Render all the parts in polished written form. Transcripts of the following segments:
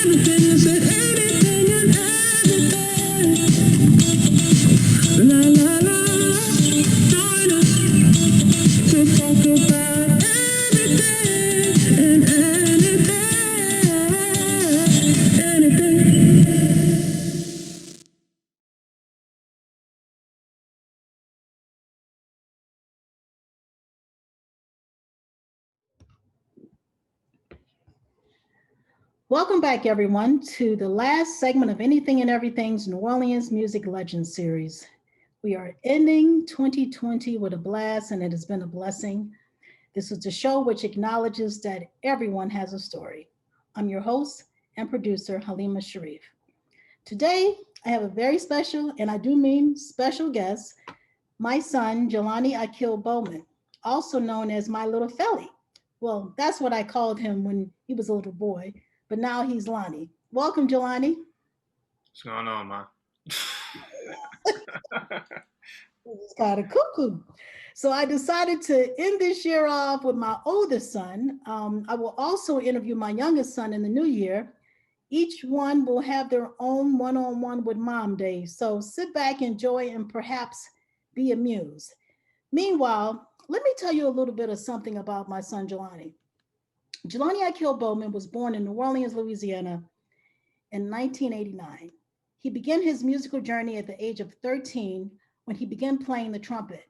everything, I said anything and everything. La la la, join us to talk about everything and anything. Welcome back, everyone, to the last segment of Anything and Everything's New Orleans Music Legends series. We are ending 2020 with a blast, and it has been a blessing. This is a show which acknowledges that everyone has a story. I'm your host and producer, Halima Sharif. Today, I have a very special, and I do mean special guest, my son, Jelani Akil Bauman, also known as my little Felly. Well, that's what I called him when he was a little boy, but now he's Lonnie. Welcome, Jelani. What's going on, man? It's kind of cuckoo. So I decided to end this year off with my oldest son. I will also interview my youngest son in the new year. Each one will have their own one-on-one with mom day. So sit back, enjoy, and perhaps be amused. Meanwhile, let me tell you a little bit of something about my son, Jelani. Jelani Akil Bauman was born in New Orleans, Louisiana in 1989. He began his musical journey at the age of 13 when he began playing the trumpet.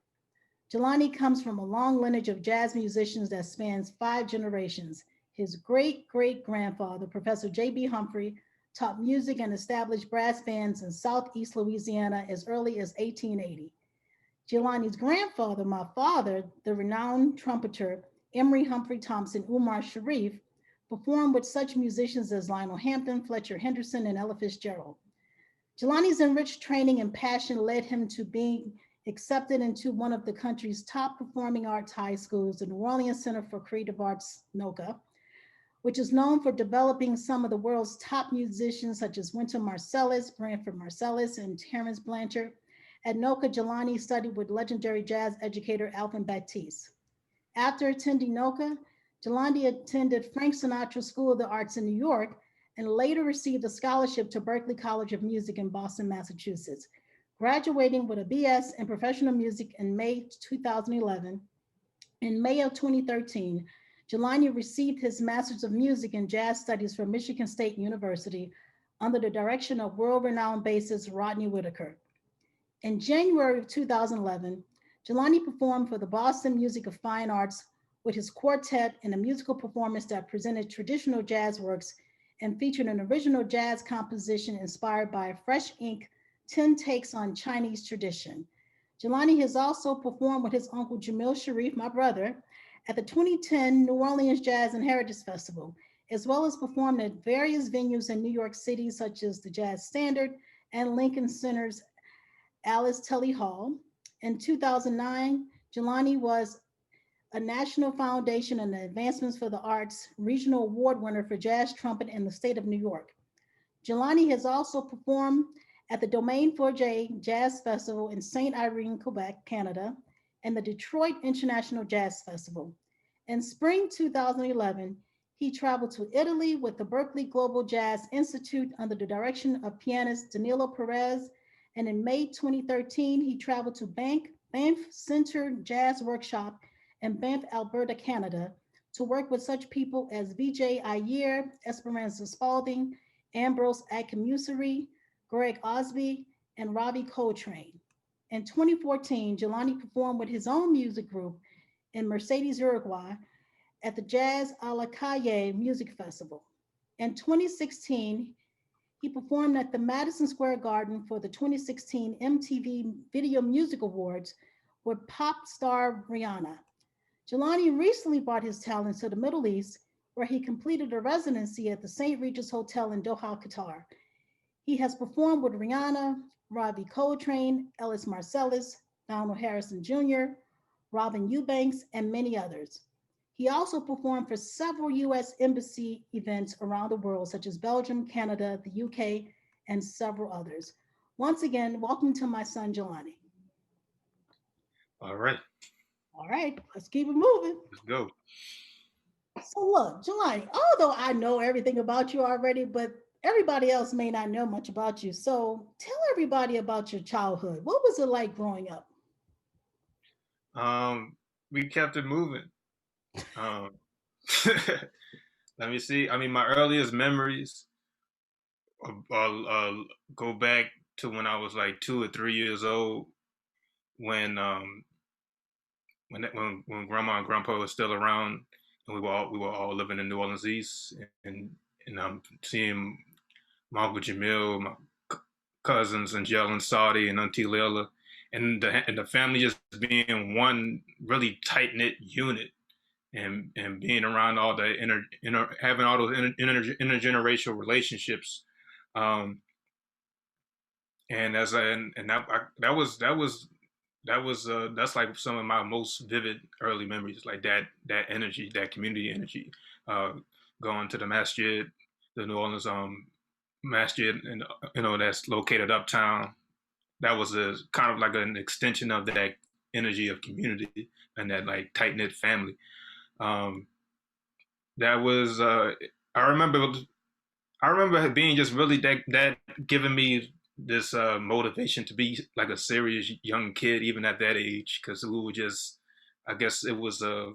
Jelani comes from a long lineage of jazz musicians that spans 5 generations. His great-great-grandfather, Professor J.B. Humphrey, taught music and established brass bands in Southeast Louisiana as early as 1880. Jelani's grandfather, my father, the renowned trumpeter Emory Humphrey Thompson Umar Sharif, performed with such musicians as Lionel Hampton, Fletcher Henderson, and Ella Fitzgerald. Jelani's enriched training and passion led him to being accepted into one of the country's top performing arts high schools, the New Orleans Center for Creative Arts, NOCA, which is known for developing some of the world's top musicians such as Wynton Marsalis, Branford Marsalis, and Terence Blanchard. At NOCA, Jelani studied with legendary jazz educator Alvin Batiste. After attending NOCA, Jelani attended Frank Sinatra School of the Arts in New York and later received a scholarship to Berklee College of Music in Boston, Massachusetts. Graduating with a BS in professional music in May 2011, in May of 2013, Jelani received his Master's of Music and Jazz Studies from Michigan State University under the direction of world-renowned bassist Rodney Whitaker. In January of 2011, Jelani performed for the Boston Music of Fine Arts with his quartet in a musical performance that presented traditional jazz works and featured an original jazz composition inspired by a Fresh Ink 10 takes on Chinese tradition. Jelani has also performed with his uncle Jamil Sharif, my brother, at the 2010 New Orleans Jazz and Heritage Festival, as well as performed at various venues in New York City, such as the Jazz Standard and Lincoln Center's Alice Tully Hall. In 2009, Jelani was a National Foundation and Advancements for the Arts Regional Award winner for jazz trumpet in the state of New York. Jelani has also performed at the Domaine 4J Jazz Festival in St. Irene, Quebec, Canada, and the Detroit International Jazz Festival. In spring 2011, he traveled to Italy with the Berklee Global Jazz Institute under the direction of pianist Danilo Perez, and in May 2013, he traveled to Banff Center Jazz Workshop in Banff, Alberta, Canada, to work with such people as Vijay Iyer, Esperanza Spalding, Ambrose Akinmusiri, Greg Osby, and Ravi Coltrane. In 2014, Jelani performed with his own music group in Mercedes, Uruguay, at the Jazz a la Calle Music Festival. In 2016, he performed at the Madison Square Garden for the 2016 MTV Video Music Awards with pop star Rihanna. Jelani recently brought his talents to the Middle East, where he completed a residency at the St. Regis Hotel in Doha, Qatar. He has performed with Rihanna, Ravi Coltrane, Ellis Marsalis, Donald Harrison Jr., Robin Eubanks, and many others. He also performed for several U.S. embassy events around the world, such as Belgium, Canada, the UK, and several others. Once again, welcome to my son, Jelani. All right, All right, let's keep it moving. let's go. So look, Jelani, although I know everything about you already, but everybody else may not know much about you. So tell everybody about your childhood. What was it like growing up? We kept it moving. Um, let me see. I mean, my earliest memories go back to when I was like 2 or 3 years old, when when Grandma and Grandpa was still around, and we were all living in New Orleans East, and I'm seeing my Uncle Jamil, my cousins, and Jell and Saudi and Auntie Leila, and the family just being one really tight knit unit, and being around all the having all those intergenerational relationships, um, and as I, and that was that's like some of my most vivid early memories, like that energy, that community energy, uh, going to the masjid, the New Orleans masjid, and that's located uptown. That was a kind of like an extension of that energy of community and that like tight knit family. Um, that was I remember I remember it being just really that giving me this motivation to be like a serious young kid even at that age, because we were just, I guess it was a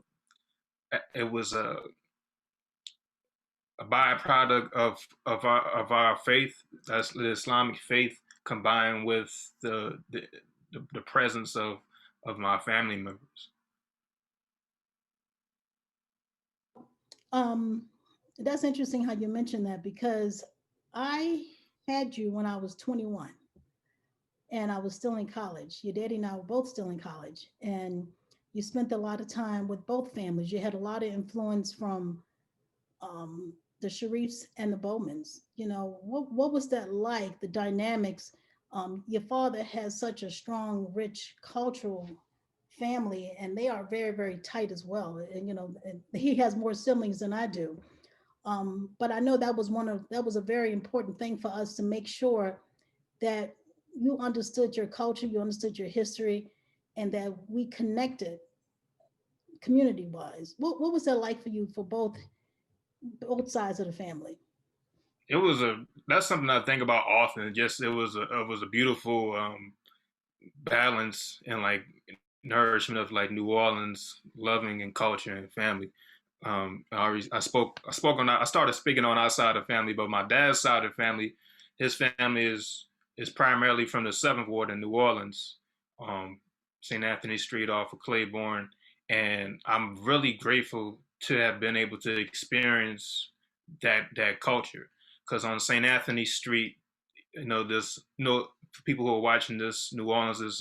byproduct of our faith. That's the Islamic faith, combined with the presence of my family members. Um, that's interesting how you mentioned that because I had you when I was 21 and I was still in college. Your daddy and I were both still in college, and you spent a lot of time with both families. You had a lot of influence from the Sharifs and the Bowmans. What was that like? The dynamics. Your father has such a strong, rich cultural family, and they are very, very tight as well. And he has more siblings than I do. But I know that was a very important thing for us to make sure that you understood your culture, you understood your history, and that we connected community wise. What was that like for you for both sides of the family? It was a That's something I think about often. Just it was a beautiful balance and like nourishment of like New Orleans loving and culture and family. I started speaking on our side of the family, but my dad's side of the family, his family is primarily from the Seventh Ward in New Orleans, um, St. Anthony Street off of Claiborne, and I'm really grateful to have been able to experience that culture, because on St. Anthony Street, there's for people who are watching this, New Orleans is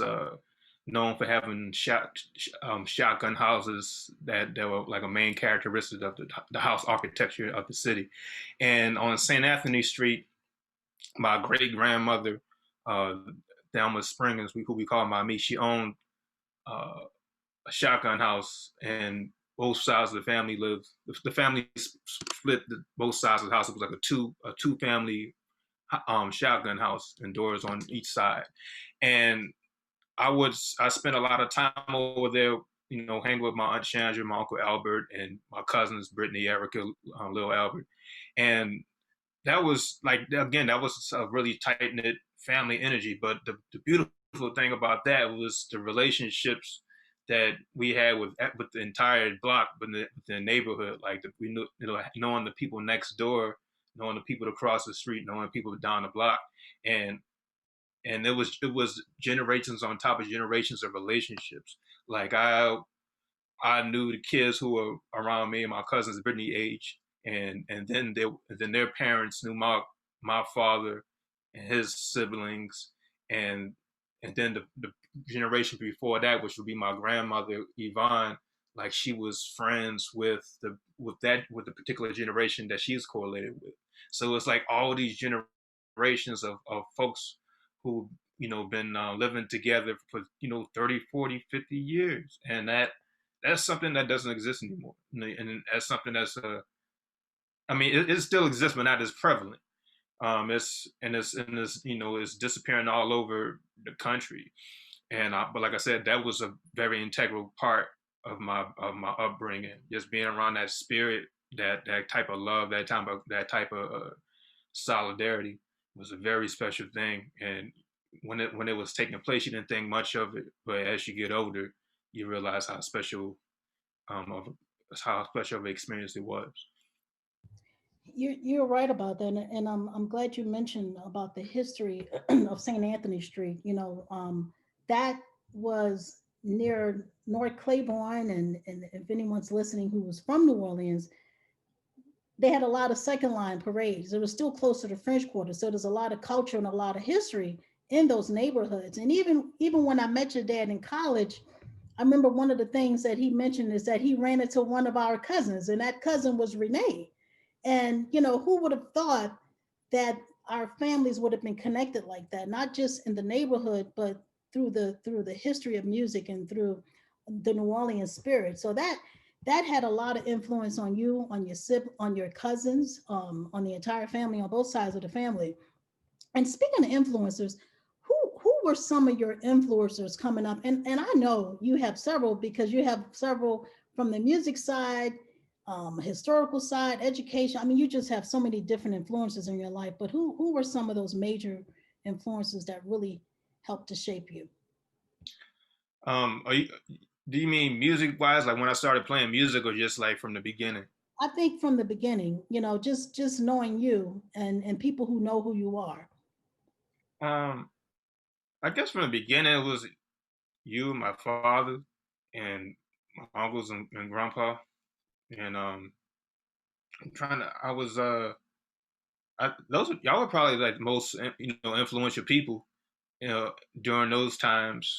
known for having shotgun houses that were like a main characteristic of the house architecture of the city. And on St. Anthony Street, my great grandmother, uh, Thelma Springers, who we call Mommy, she owned uh, a shotgun house, and both sides of the family lived. The family split both sides of the house. It was like a two family shotgun house and doors on each side. And I spent a lot of time over there, hanging with my aunt Chandra, my uncle Albert, and my cousins Brittany, Erica, little Albert, and that was like, again, that was a really tight knit family energy. But the beautiful thing about that was the relationships that we had with the entire block, with the neighborhood. Like we knew, knowing the people next door, knowing the people across the street, knowing people down the block, and it was generations on top of generations of relationships. Like I knew the kids who were around me and my cousins Brittany age, and then their parents knew my father and his siblings, and and then the generation before that, which would be my grandmother Yvonne, like she was friends with the particular generation that she's correlated with. So it's like all these generations of folks who been living together for 30, 40, 50 years, and that's something that doesn't exist anymore. And that's something I mean, it still exists, but not as prevalent. It's disappearing all over the country. But like I said, that was a very integral part of my upbringing. Just being around that spirit, that type of love, that type of solidarity was a very special thing. And when it was taking place, you didn't think much of it, but as you get older, you realize of how special of an experience it was. You're right about that, and I'm glad you mentioned about the history of St. Anthony Street. That was near North Claiborne, and if anyone's listening who was from New Orleans, they had a lot of second line parades. It was still closer to French Quarter, so there's a lot of culture and a lot of history in those neighborhoods. And even when I met your dad in college, I remember one of the things that he mentioned is that he ran into one of our cousins, and that cousin was Renee. And who would have thought that our families would have been connected like that, not just in the neighborhood, but through the history of music and through the New Orleans spirit. So that had a lot of influence on you, on your on your cousins, on the entire family, on both sides of the family. And speaking of influencers, who were some of your influencers coming up? And I know you have several because you have several from the music side, historical side, education. I mean, you just have so many different influences in your life. But who were some of those major influences that really helped to shape you? Are you, do you mean music wise, like when I started playing music, or just like from the beginning? I think from the beginning, just knowing you and people who know who you are. Um, I guess from the beginning it was you, my father, and my uncles and grandpa. And I'm trying to. I was those y'all were probably like the most influential people, you know, during those times.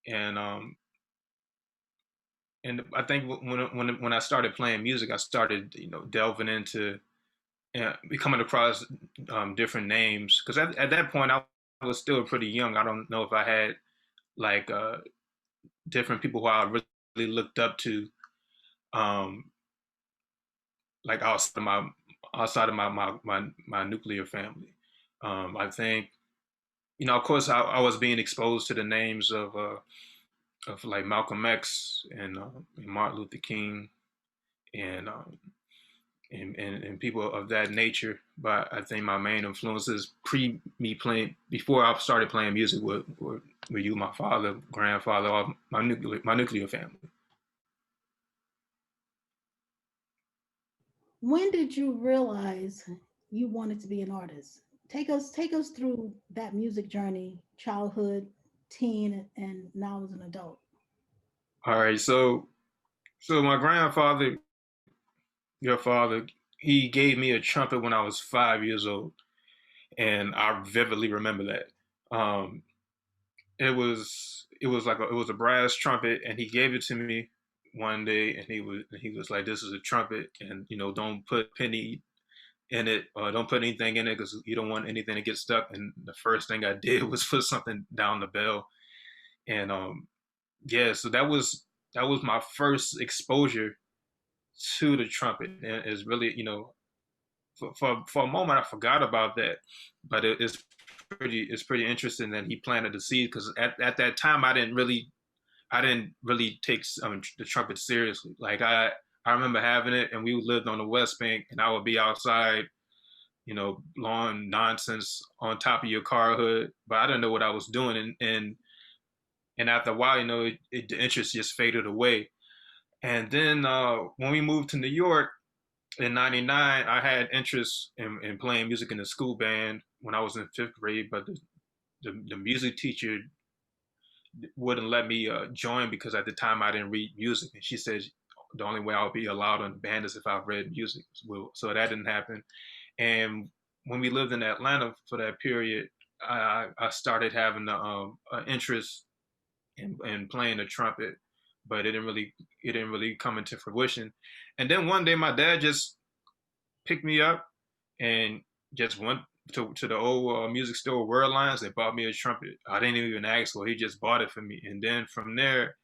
And I think when I started playing music, I started delving into becoming across different names because at that point I was still pretty young. I don't know if I had like different people who I really looked up to, um, like outside of my nuclear family. I think of course I was being exposed to the names of like Malcolm X and Martin Luther King and and people of that nature. But I think my main influences pre me playing before I started playing music were you, my father, grandfather, all my nuclear family. When did you realize you wanted to be an artist? Take us through that music journey, childhood, teen, and now as an adult. All right, so my grandfather, your father, he gave me a trumpet when I was 5 years old, and I vividly remember that. It was a brass trumpet, and he gave it to me one day, and he was like, "This is a trumpet, and don't put penny in it, or don't put anything in it because you don't want anything to get stuck." And the first thing I did was put something down the bell, and yeah, so that was my first exposure to the trumpet, and it's really for a moment I forgot about that, but it's pretty interesting that he planted the seed because at that time I didn't really take the trumpet seriously. Like I remember having it, and we lived on the West Bank, and I would be outside, blowing nonsense on top of your car hood, but I didn't know what I was doing, and after a while, the interest just faded away. And then when we moved to New York in '99, I had interest in playing music in the school band when I was in fifth grade, but the music teacher wouldn't let me join because at the time I didn't read music, and she said the only way I'll be allowed in the band is if I read music. Well, so that didn't happen. And when we lived in Atlanta for that period, I started having an interest in playing the trumpet, but it didn't really come into fruition. And then one day my dad just picked me up and just went to the old music store World Lines. They bought me a trumpet. I didn't even ask for. He just bought it for me, and then from there,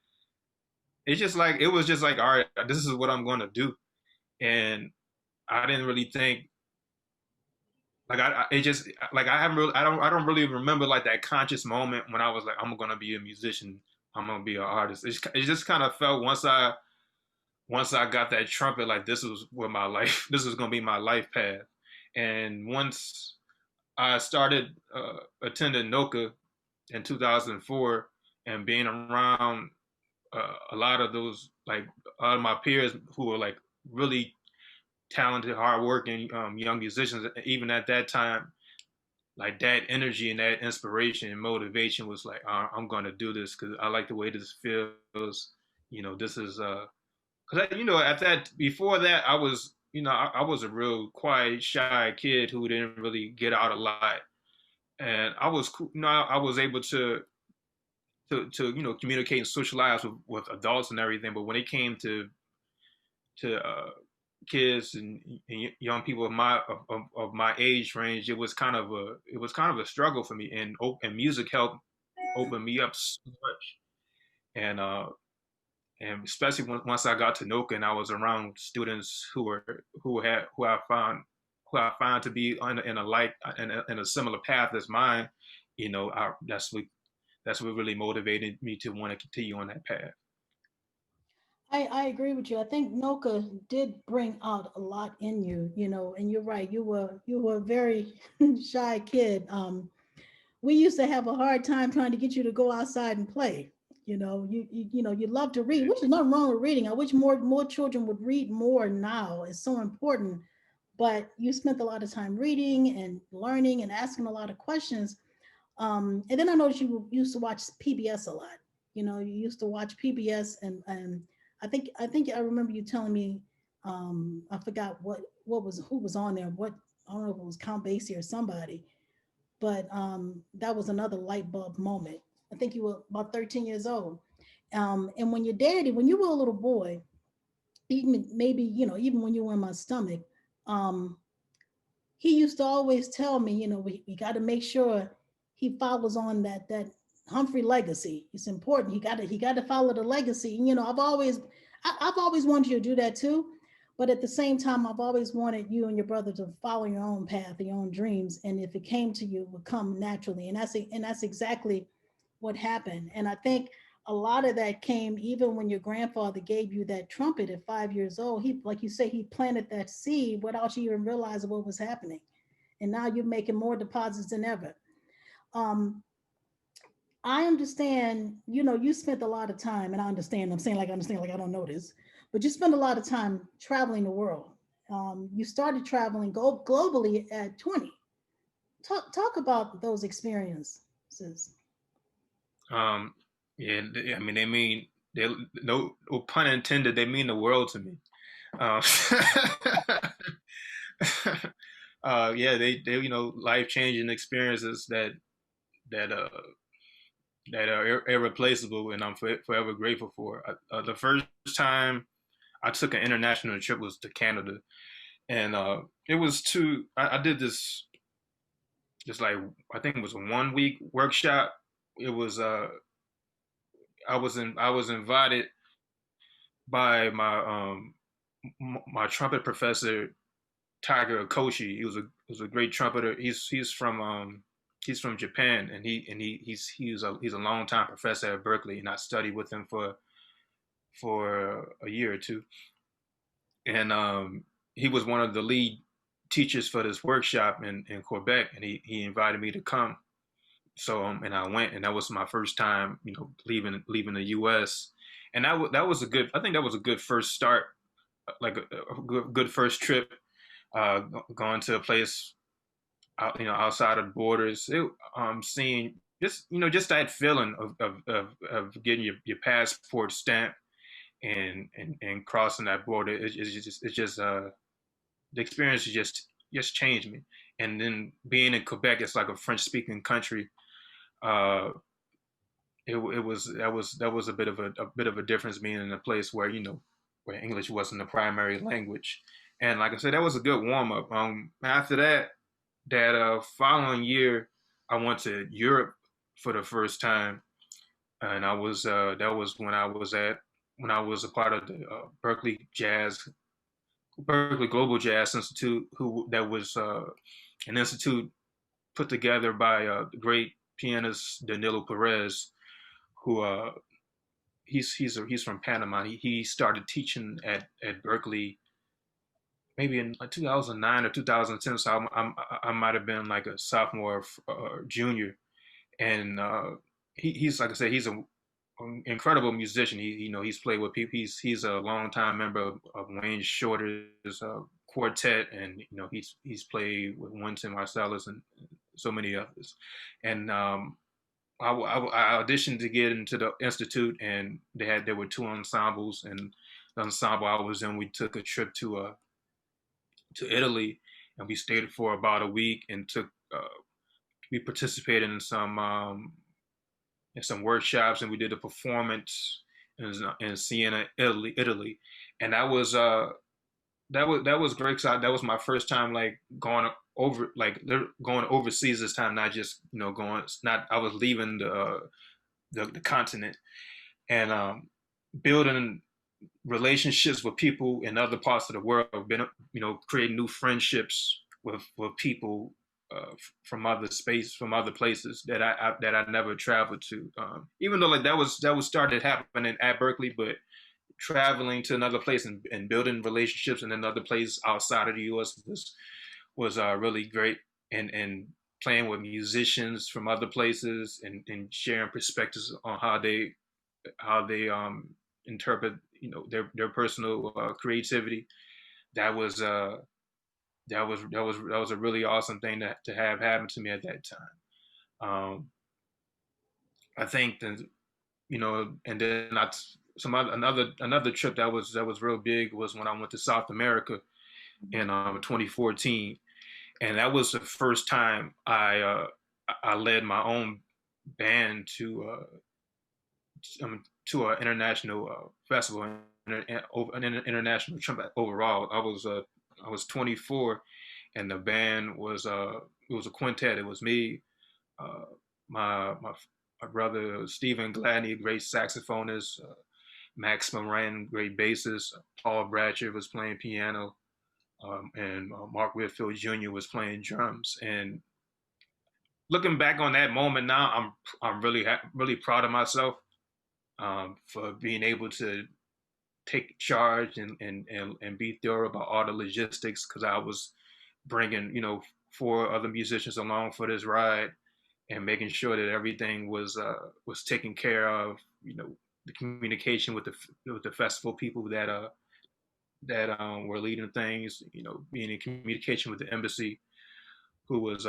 it was just like, all right, this is what I'm going to do. And I didn't really think like it just like I don't really remember like that conscious moment when I was like, I'm going to be a musician. I'm going to be an artist. It just kind of felt once I got that trumpet, like this was what my life, this was going to be my life path. And once I started attending NOCA in 2004 and being around a lot of those, like a lot of my peers who were like really talented, hardworking young musicians, even at that time, like that energy and that inspiration and motivation was like, I'm going to do this because I like the way this feels. This is because at that before that I was I was a real quiet, shy kid who didn't really get out a lot, and I was I was able to communicate and socialize with adults and everything. But when it came to kids and young people of my age range, it was kind of a struggle for me, and music helped open me up so much. And especially once I got to NOCA and I was around students who I found to be in a similar path as mine, that's what really motivated me to want to continue on that path. I agree with you. I think Noka did bring out a lot in you, and you're right. You were a very shy kid. We used to have a hard time trying to get you to go outside and play. You love to read, which is nothing wrong with reading. I wish more children would read more now. It's so important. But you spent a lot of time reading and learning and asking a lot of questions. And then I noticed you used to watch PBS a lot. You used to watch PBS, and I think I remember you telling me, I forgot who was on there. What, I don't know if it was Count Basie or somebody, but that was another light bulb moment. I think you were about 13 years old. And when you were a little boy, even maybe, even when you were in my stomach, um, he used to always tell me, we got to make sure he follows on that Humphrey legacy. It's important. He got to follow the legacy. And I've always wanted you to do that too. But at the same time, I've always wanted you and your brother to follow your own path, your own dreams, and if it came to you, it would come naturally. And that's exactly what happened. And I think a lot of that came even when your grandfather gave you that trumpet at 5 years old. He, like you say, he planted that seed without you even realizing what was happening. And now you're making more deposits than ever. Um, I understand, you spent a lot of time, and I'm saying like I understand, like I don't know this, but you spent a lot of time traveling the world. You started traveling globally at 20. Talk about those experiences. Um, yeah, I mean, they no pun intended. They mean the world to me. Uh, yeah, they life changing experiences that are irreplaceable, and I'm forever grateful for. The first time I took an international trip was to Canada, and it was I did this just like I think it was a 1 week workshop. It was I was invited by my trumpet professor Tiger Okoshi. He was a great trumpeter. He's from Japan, and he's a long time professor at Berkeley, and I studied with him for a year or two, and he was one of the lead teachers for this workshop in Quebec, and he invited me to come. So and I went, and that was my first time, leaving the U.S. And that was a good. I think that was a good first start, like a good first trip, going to a place outside of the borders. Seeing just that feeling of getting your passport stamped and crossing that border. It's just the experience just changed me. And then being in Quebec, it's like a French speaking country. Uh, that was a bit of a difference being in a place where English wasn't the primary language. And like I said, that was a good warm up. After that following year, I went to Europe for the first time, and I was that was when I was a part of the Berkeley Global Jazz Institute, who that was an institute put together by the great pianist Danilo Perez, who he's from Panama. He started teaching at Berkeley maybe in 2009 or 2010. So I might have been like a sophomore or junior. And he's like I said, he's an incredible musician. He's played with people. He's a longtime member of Wayne Shorter's quartet, and he's played with Wynton Marsalis and so many others. And I auditioned to get into the institute, and there were two ensembles, and the ensemble I was in, we took a trip to Italy, and we stayed for about a week and we participated in some workshops, and we did a performance in Siena, Italy, and that was great. Cause that was my first time like going overseas this time, not just going. Not I was leaving the continent and building relationships with people in other parts of the world. Been creating new friendships with people from from other places that I never traveled to. Even though like that was started happening at Berkeley, but traveling to another place and building relationships in another place outside of the U.S. was really great, and playing with musicians from other places and sharing perspectives on how they interpret their personal creativity. That was that was a really awesome thing to have happen to me at that time. I think that and then some other, another trip that was real big was when I went to South America in 2014, and that was the first time I led my own band to an international festival, an international trip overall. I was 24, and the band was it was a quintet. It was me, uh, my brother Stephen Gladney, a great saxophonist, Max Moran, great bassist. Paul Bratcher was playing piano, and Mark Whitfield Jr. was playing drums. And looking back on that moment now, I'm really proud of myself for being able to take charge and be thorough about all the logistics, because I was bringing four other musicians along for this ride and making sure that everything was taken care of. The communication with the festival people that were leading things. Being in communication with the embassy who was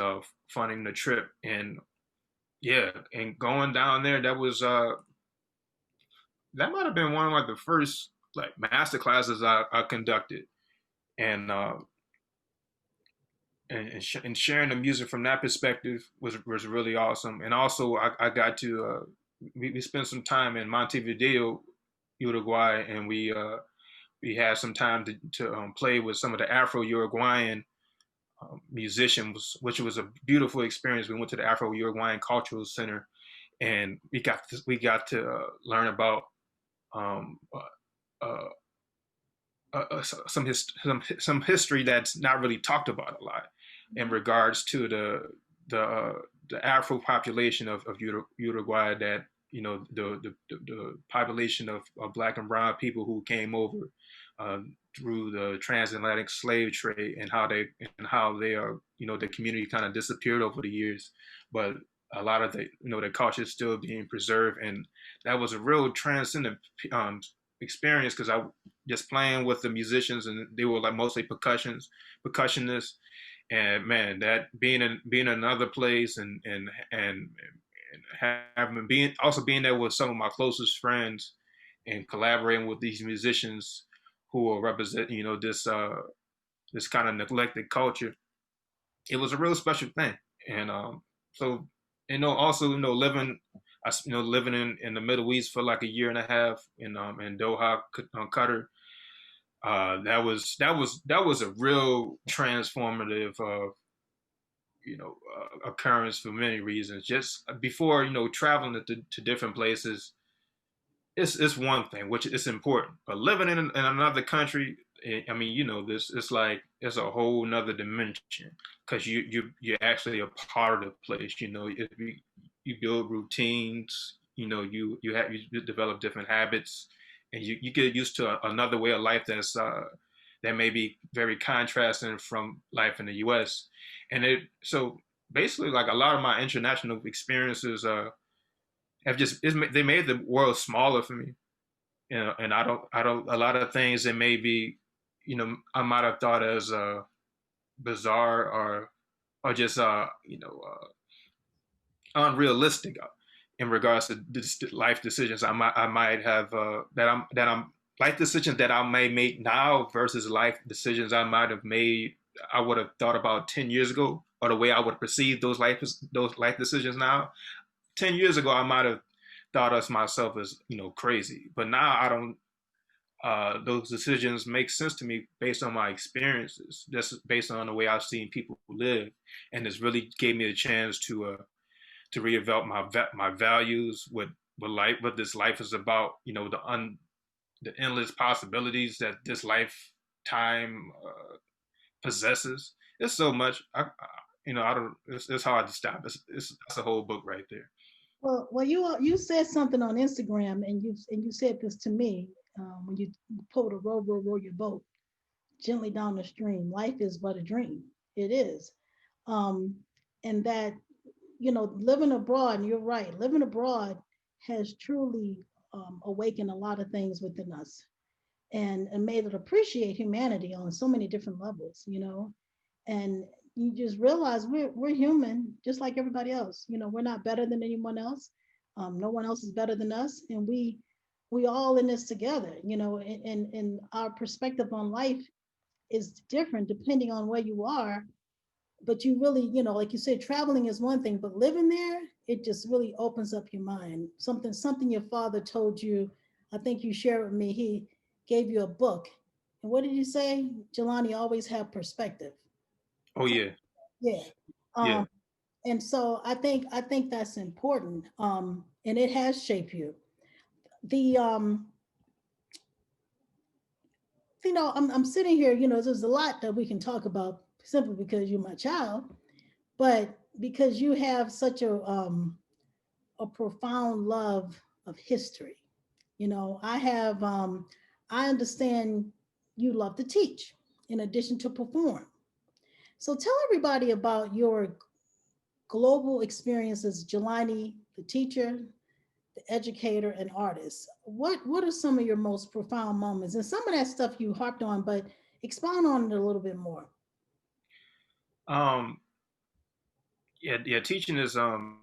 funding the trip, and yeah, and going down there, that might have been one of like the first like master classes I conducted, and and sharing the music from that perspective was really awesome. And also I got to we spent some time in Montevideo, Uruguay, and we had some time to play with some of the Afro Uruguayan musicians, which was a beautiful experience. We went to the Afro Uruguayan Cultural Center, and we got to learn about um, uh, uh, some history that's not really talked about a lot in regards to the Afro population of Uruguay, that the population of Black and Brown people who came over uh, through the transatlantic slave trade, and how they are the community kind of disappeared over the years, but a lot of the culture is still being preserved. And that was a real transcendent experience, because I just playing with the musicians, and they were like mostly percussionists. And man, that being in another place, and having being there with some of my closest friends, and collaborating with these musicians who are representing this kind of neglected culture. It was a real special thing. And so also living in the Middle East for like a year and a half in Doha, Qatar. That was a real transformative occurrence for many reasons. Just before traveling to different places, it's one thing, which is important, but living in another country, I mean, this, it's like it's a whole nother dimension, because you're actually a part of the place. You build routines. You develop different habits, and you get used to another way of life that may be very contrasting from life in the U.S. And so basically, like, a lot of my international experiences have they made the world smaller for me. And I don't a lot of things that maybe, I might have thought as bizarre or just unrealistic in regards to life decisions I might have that I'm life decisions that I may make now versus life decisions I might have made, I would have thought about 10 years ago, or the way I would perceive those life decisions now. 10 years ago I might have thought of myself as, crazy, but now I don't. Those decisions make sense to me based on my experiences, just based on the way I've seen people live, and it's really gave me a chance to redevelop my values, what this life is about. The endless possibilities that this lifetime possesses. It's so much. I don't. It's hard to stop. That's a whole book right there. Well, you said something on Instagram, and you said this to me when you pulled a row your boat gently down the stream. Life is but a dream. It is, um, and that living abroad. And you're right. Living abroad has truly awakened a lot of things within us, and made it appreciate humanity on so many different levels. And you just realize we're human just like everybody else. We're not better than anyone else. No one else is better than us, and we all in this together. And our perspective on life is different depending on where you are. But you really, like you said, traveling is one thing, but living there, it just really opens up your mind. Something your father told you, I think you shared with me. He gave you a book, and what did you say? Jelani, always have perspective. Oh yeah, Yeah. yeah. And so I think that's important. And it has shaped you. The I'm sitting here, there's a lot that we can talk about simply because you're my child, but because you have such a profound love of history. I understand you love to teach in addition to perform. So tell everybody about your global experiences, Jelani, the teacher, the educator, and artist. What are some of your most profound moments? And some of that stuff you harped on, but expound on it a little bit more. Um, yeah. Teaching is an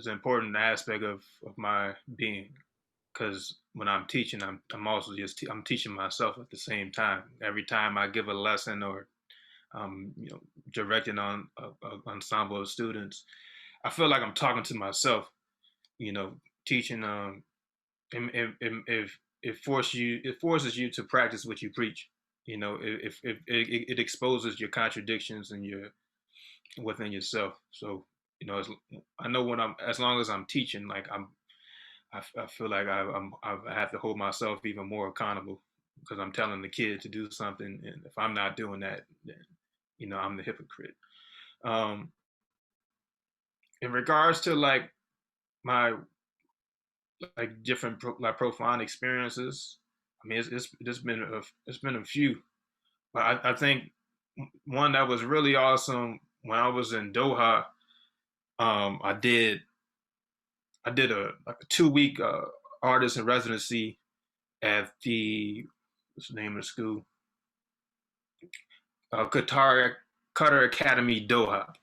important aspect of my being, because when I'm teaching, I'm also I'm teaching myself at the same time. Every time I give a lesson or directing on a ensemble of students, I feel like I'm talking to myself. Teaching it forces you to practice what you preach. It exposes your contradictions and your within yourself. So as I know when I'm as long as I'm teaching, like I feel like I have to hold myself even more accountable, because I'm telling the kid to do something, and if I'm not doing that, then I'm the hypocrite. Um, in regards to like my like different like profound experiences, I mean it's been a few, but I think one that was really awesome when I was in Doha. I did a 2 week artist in residency at the what's the name of the school? Qatar Academy Doha,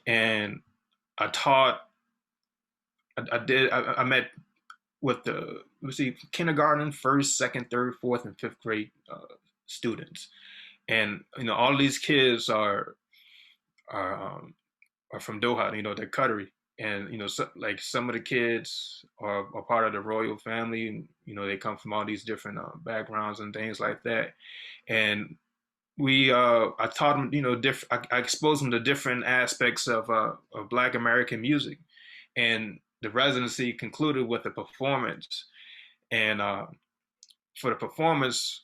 and I taught. I met with the let's see kindergarten, first, second, third, fourth, and fifth grade students, and all these kids are um, are from Doha. They're Qatari, and like some of the kids are part of the royal family, and they come from all these different backgrounds and things like that. And I taught them, I exposed them to different aspects of Black American music, and the residency concluded with a performance. And for the performance,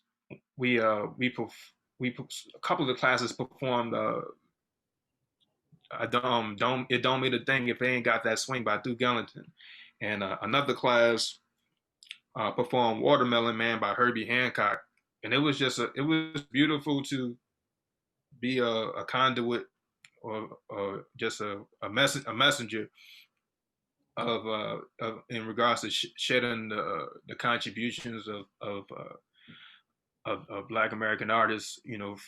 we a couple of the classes performed it don't mean a thing if they ain't got that swing by Duke Ellington, and another class performed Watermelon Man by Herbie Hancock. And it was beautiful to be a conduit or just a messenger of in regards to shedding the contributions of Black American artists,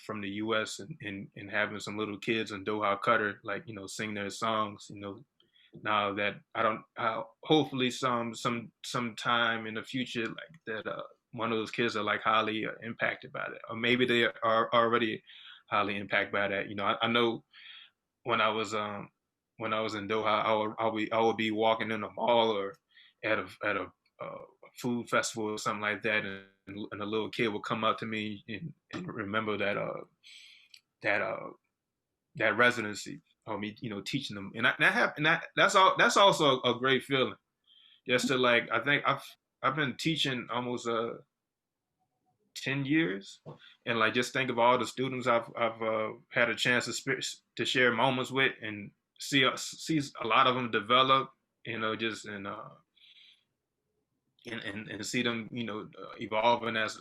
from the U.S. and having some little kids in Doha, Qatar, like sing their songs. Now that hopefully sometime in the future, like that, one of those kids are like highly impacted by that, or maybe they are already highly impacted by that. I know when I was in Doha, I would be walking in a mall or at a food festival or something like that, and a little kid would come up to me and remember that that residency of me, teaching them, and that's also a great feeling. Just to like, I think I've been teaching almost 10 years, and like just think of all the students I've had a chance to share moments with, and see a lot of them develop, just and see them, evolving as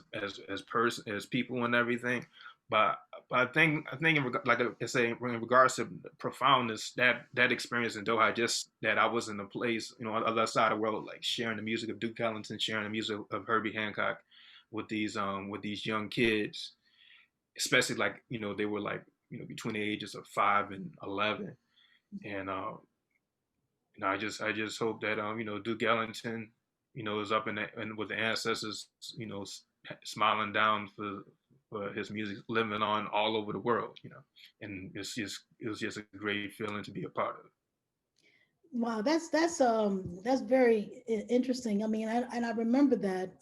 people and everything. But I think like I say, in regards to profoundness, that experience in Doha, just that I was in a place, on the other side of the world, like sharing the music of Duke Ellington, sharing the music of Herbie Hancock with these young kids, especially like they were like between the ages of 5 and 11, and I just hope that Duke Ellington is up in and with the ancestors, smiling down for his music living on all over the world, and it was just a great feeling to be a part of. Wow, that's very interesting. I mean, and I remember that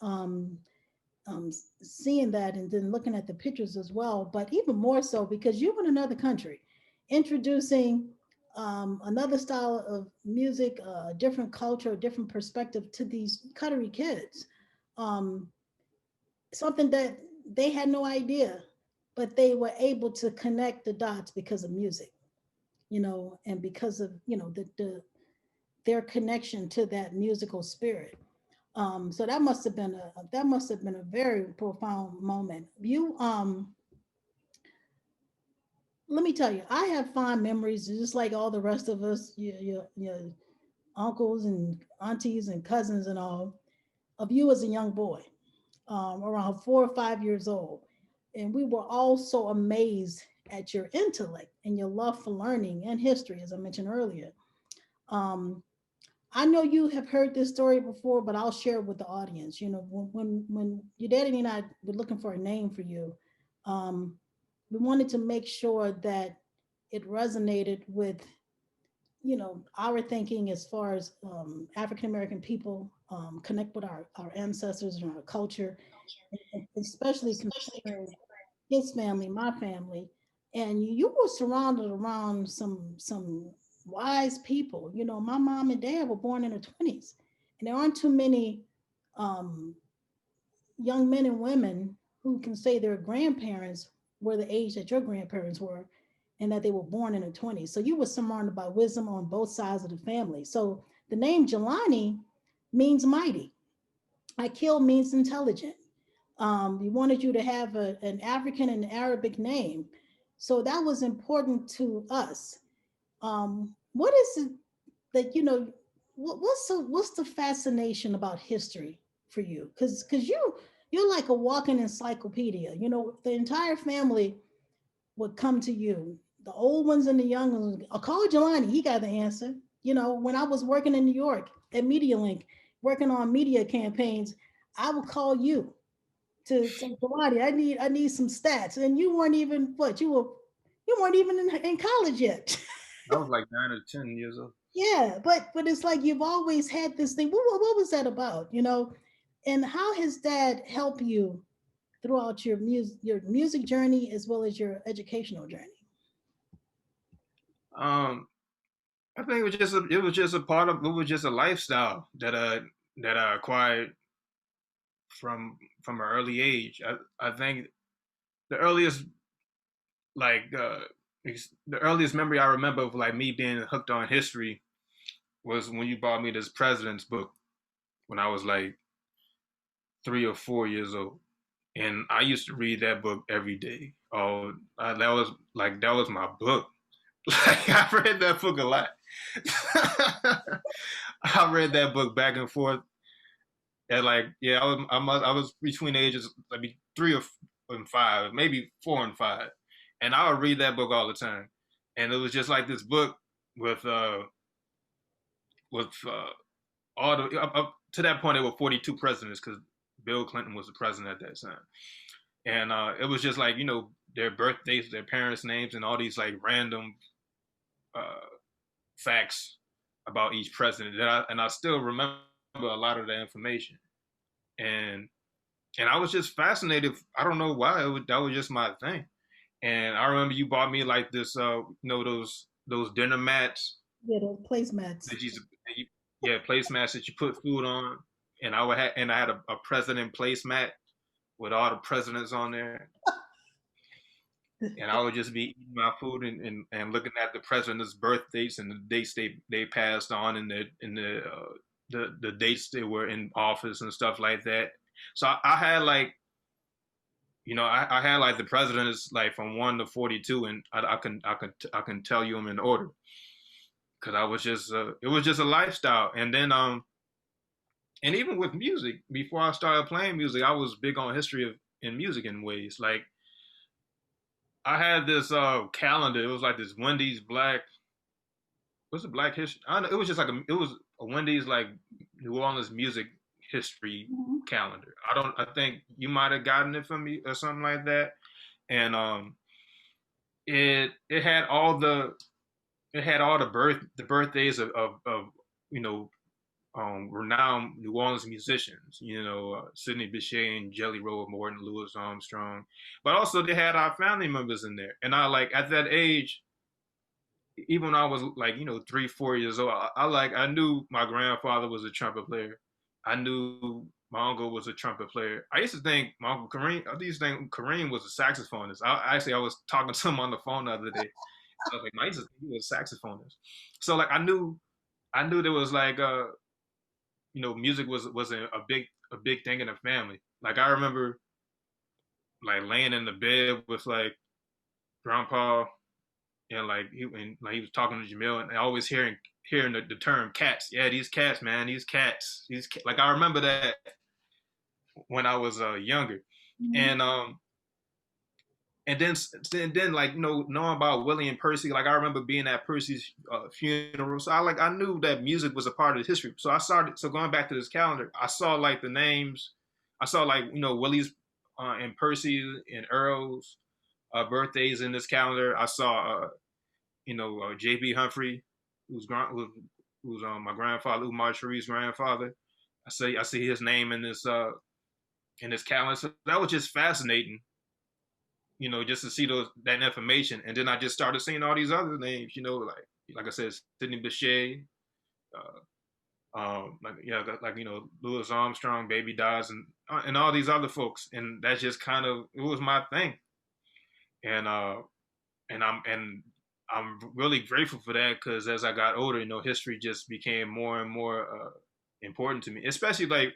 seeing that and then looking at the pictures as well. But even more so because you're in another country, introducing another style of music, a different culture, a different perspective to these Qatari kids. Um, Something that they had no idea, but they were able to connect the dots because of music, and because of their connection to that musical spirit. So that must have been a very profound moment. Let me tell you, I have fond memories, just like all the rest of us, your uncles and aunties and cousins and all, of you as a young boy, around 4 or 5 years old, and we were all so amazed at your intellect and your love for learning and history, as I mentioned earlier. Um, I know you have heard this story before, but I'll share it with the audience. When your daddy and I were looking for a name for you, um, we wanted to make sure that it resonated with our thinking as far as African American people connect with our ancestors and our culture, and especially considering his family, my family, and you were surrounded around some wise people. My mom and dad were born in the 20s, and there aren't too many um, young men and women who can say their grandparents were the age that your grandparents were, and that they were born in the 20s. So you were surrounded by wisdom on both sides of the family. So the name Jelani means mighty. Akil means intelligent. We wanted you to have an African and Arabic name. So that was important to us. What is it that, what's the fascination about history for you? Because you're like a walking encyclopedia. The entire family would come to you, the old ones and the young ones. I'll call Jelani, he got the answer. When I was working in New York at MediaLink, working on media campaigns, I would call you to say, Jelani, I need some stats. And you weren't even you weren't even in college yet. I was like 9 or 10 years old. Yeah, but it's like you've always had this thing. What was that about? And how has that helped you throughout your music journey as well as your educational journey? Um, I think it was just a part of it was just a lifestyle that I acquired from an early age. I think the earliest like the earliest memory I remember of like me being hooked on history was when you bought me this president's book when I was like 3 or 4 years old, and I used to read that book every day. Oh, that was my book. Like I read that book a lot. I read that book back and forth. And like, yeah, I was between the ages, I mean, 3 and 5, maybe 4 and 5, and I would read that book all the time. And it was just like this book with with all the up to that point, there were 42 presidents because Bill Clinton was the president at that time, and it was just like their birthdays, their parents' names, and all these like random uh, facts about each president. And I still remember a lot of that information, and I was just fascinated. I don't know why that was just my thing. And I remember you bought me like this, those dinner mats. Yeah, those placemats. That yeah, placemats that you put food on, and I had a president placemat with all the presidents on there, and I would just be eating my food and looking at the president's birth dates and the dates they passed on and the dates they were in office and stuff like that. So I had like I had like the presidents like from 1 to 42, and I can tell you them in order because I was just it was just a lifestyle. And then and even with music, before I started playing music, I was big on history in music in ways. Like I had this calendar. It was like this Wendy's Black. Was it Black History? I don't know, it was just like it was a Wendy's like New Orleans music history calendar. I think you might have gotten it from me or something like that. And it had all the birthdays of you know renowned New Orleans musicians, Sidney Bechet and Jelly Roll Morton, Louis Armstrong, but also they had our family members in there. And I like at that age, even when I was like 3, 4 years old, I knew my grandfather was a trumpet player. I knew my uncle was a trumpet player. I used to think my uncle Kareem. I used to think Kareem was a saxophonist. I was talking to him on the phone the other day. I was like, I used to think he was a saxophonist. So like I knew there was like music was a big thing in the family. Like I remember like laying in the bed with like grandpa and like he was talking to Jamil and always hearing the term cats. Yeah, these cats, man, these cats. Like I remember that when I was younger. And then like knowing about Willie and Percy, like I remember being at Percy's funeral. So I knew that music was a part of his history. So going back to this calendar, I saw like the names. I saw like Willie's and Percy and Earl's birthdays in this calendar. I saw J.B. Humphrey, who's my grandfather, Umar Sharif's grandfather. I see his name in this calendar. So that was just fascinating, just to see that information. And then I just started seeing all these other names, like I said, Sidney Bechet, Louis Armstrong, Baby Dodds, and all these other folks. And that just it was my thing. And I'm really grateful for that because as I got older, history just became more and more important to me, especially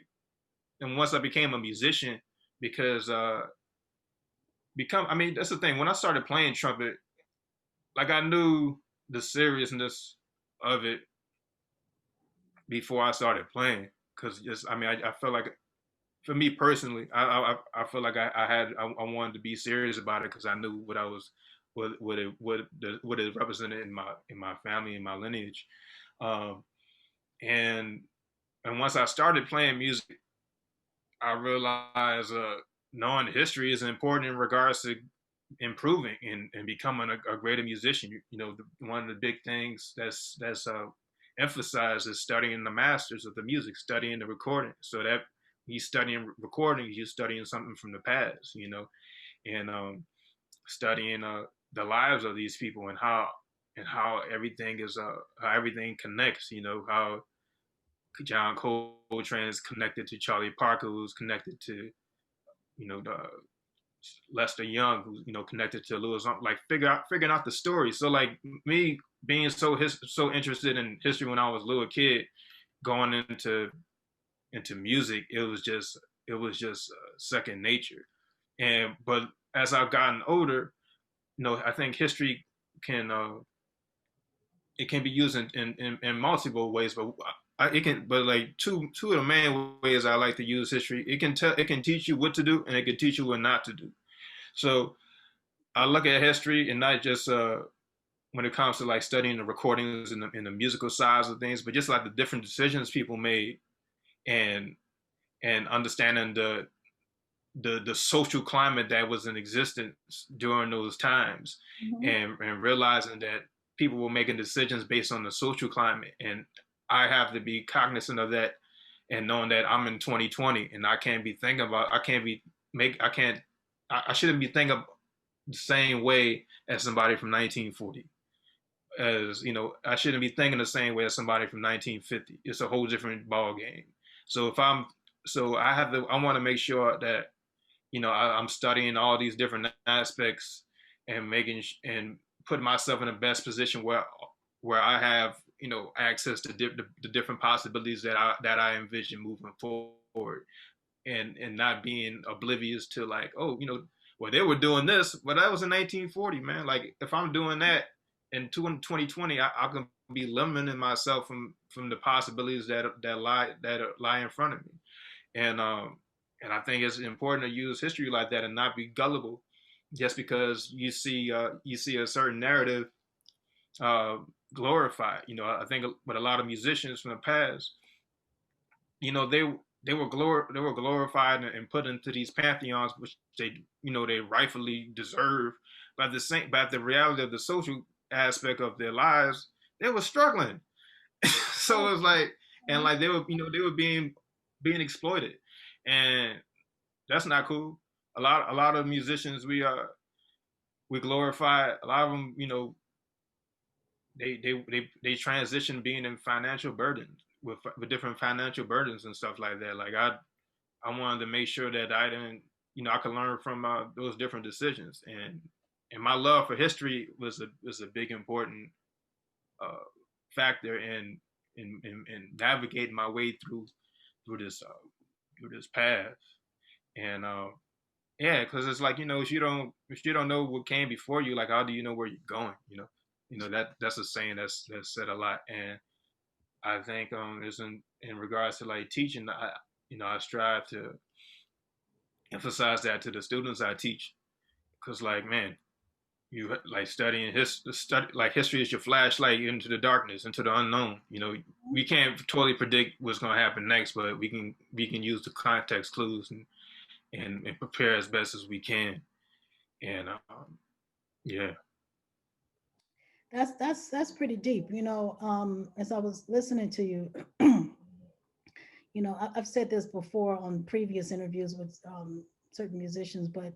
and once I became a musician, because that's the thing. When I started playing trumpet, like I knew the seriousness of it before I started playing. Because I felt like, for me personally, I feel like I wanted to be serious about it because I knew what it represented in my family and my lineage, and once I started playing music, I realized knowing history is important in regards to improving and becoming a greater musician. One of the big things that's emphasized is studying the masters of the music, studying the recording, so that he's studying recording, he's studying something from the past, and studying the lives of these people and how everything how everything connects. How John Coltrane is connected to Charlie Parker, who's connected to the Lester Young, who's connected to Louis. Like figuring out the story. So like me being so interested in history when I was a little kid, going into music, it it was just second nature. But as I've gotten older, I think history can it can be used in multiple ways, but it can, but like two of the main ways I like to use history, it can teach you what to do, and it can teach you what not to do. So I look at history and not just when it comes to like studying the recordings and the musical sides of things, but just like the different decisions people made, and understanding the social climate that was in existence during those times, and realizing that people were making decisions based on the social climate, and I have to be cognizant of that, and knowing that I'm in 2020 and I can't be thinking about I shouldn't be thinking the same way as somebody from 1940. As I shouldn't be thinking the same way as somebody from 1950. It's a whole different ball game. So if I'm so I want to make sure that I'm studying all these different aspects, and and putting myself in the best position where I have access to the different possibilities that I envision moving forward, and not being oblivious to like, oh, well, they were doing this, but that was in 1940, man. Like if I'm doing that in 2020, I can be limiting myself from the possibilities that lie in front of me. And I think it's important to use history like that and not be gullible just because you see a certain narrative uh, glorified. I think with a lot of musicians from the past, they were glorified and put into these pantheons, which they rightfully deserve. But the reality of the social aspect of their lives, they were struggling. So it was like, and like they were being exploited, and that's not cool. A lot of musicians we glorify. A lot of them, they transition being in financial burdens with different financial burdens and stuff like that. Like I wanted to make sure that I didn't, I could learn from those different decisions, and my love for history was a big important uh, factor in navigating my way through this path. And yeah, because it's like if you don't know what came before you, like how do you know where you're going? That's a saying that's said a lot, and I think is in regards to like teaching, I strive to emphasize that to the students I teach, because like man, you like studying like history is your flashlight into the darkness, into the unknown. We can't totally predict what's going to happen next, but we can use the context clues and prepare as best as we can. And yeah. That's pretty deep. As I was listening to you, I've said this before on previous interviews with certain musicians, but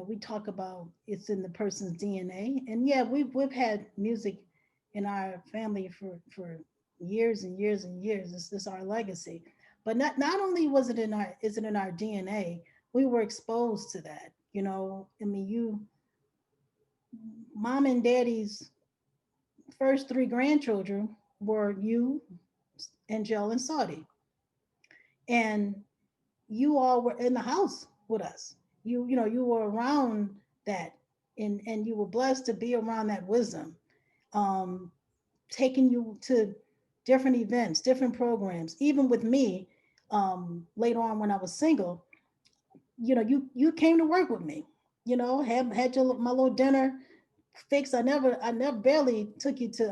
we talk about it's in the person's DNA, and yeah, we've had music in our family for years and years and years. It's our legacy, but not only was it in our is it in our DNA, we were exposed to that. I mean, mom and daddy's first three grandchildren were you, Angel, and Saudi, and you all were in the house with us. You were around that, and you were blessed to be around that wisdom, um, taking you to different events, different programs. Even with me, later on when I was single, you came to work with me. Had my little dinner fixed. I never barely took you to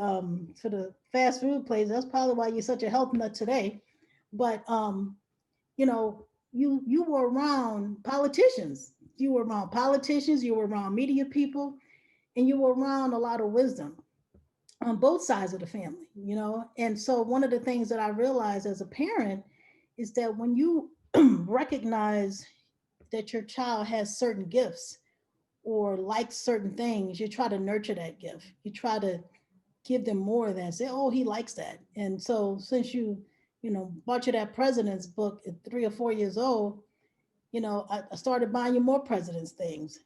the fast food place. That's probably why you're such a health nut today. But you know, you were around politicians. You were around politicians. You were around media people, and you were around a lot of wisdom on both sides of the family. And so one of the things that I realized as a parent is that when you recognize that your child has certain gifts or likes certain things, you try to nurture that gift. You try to give them more than say, oh, he likes that. And so since you bought you that president's book at 3 or 4 years old, I started buying you more president's things.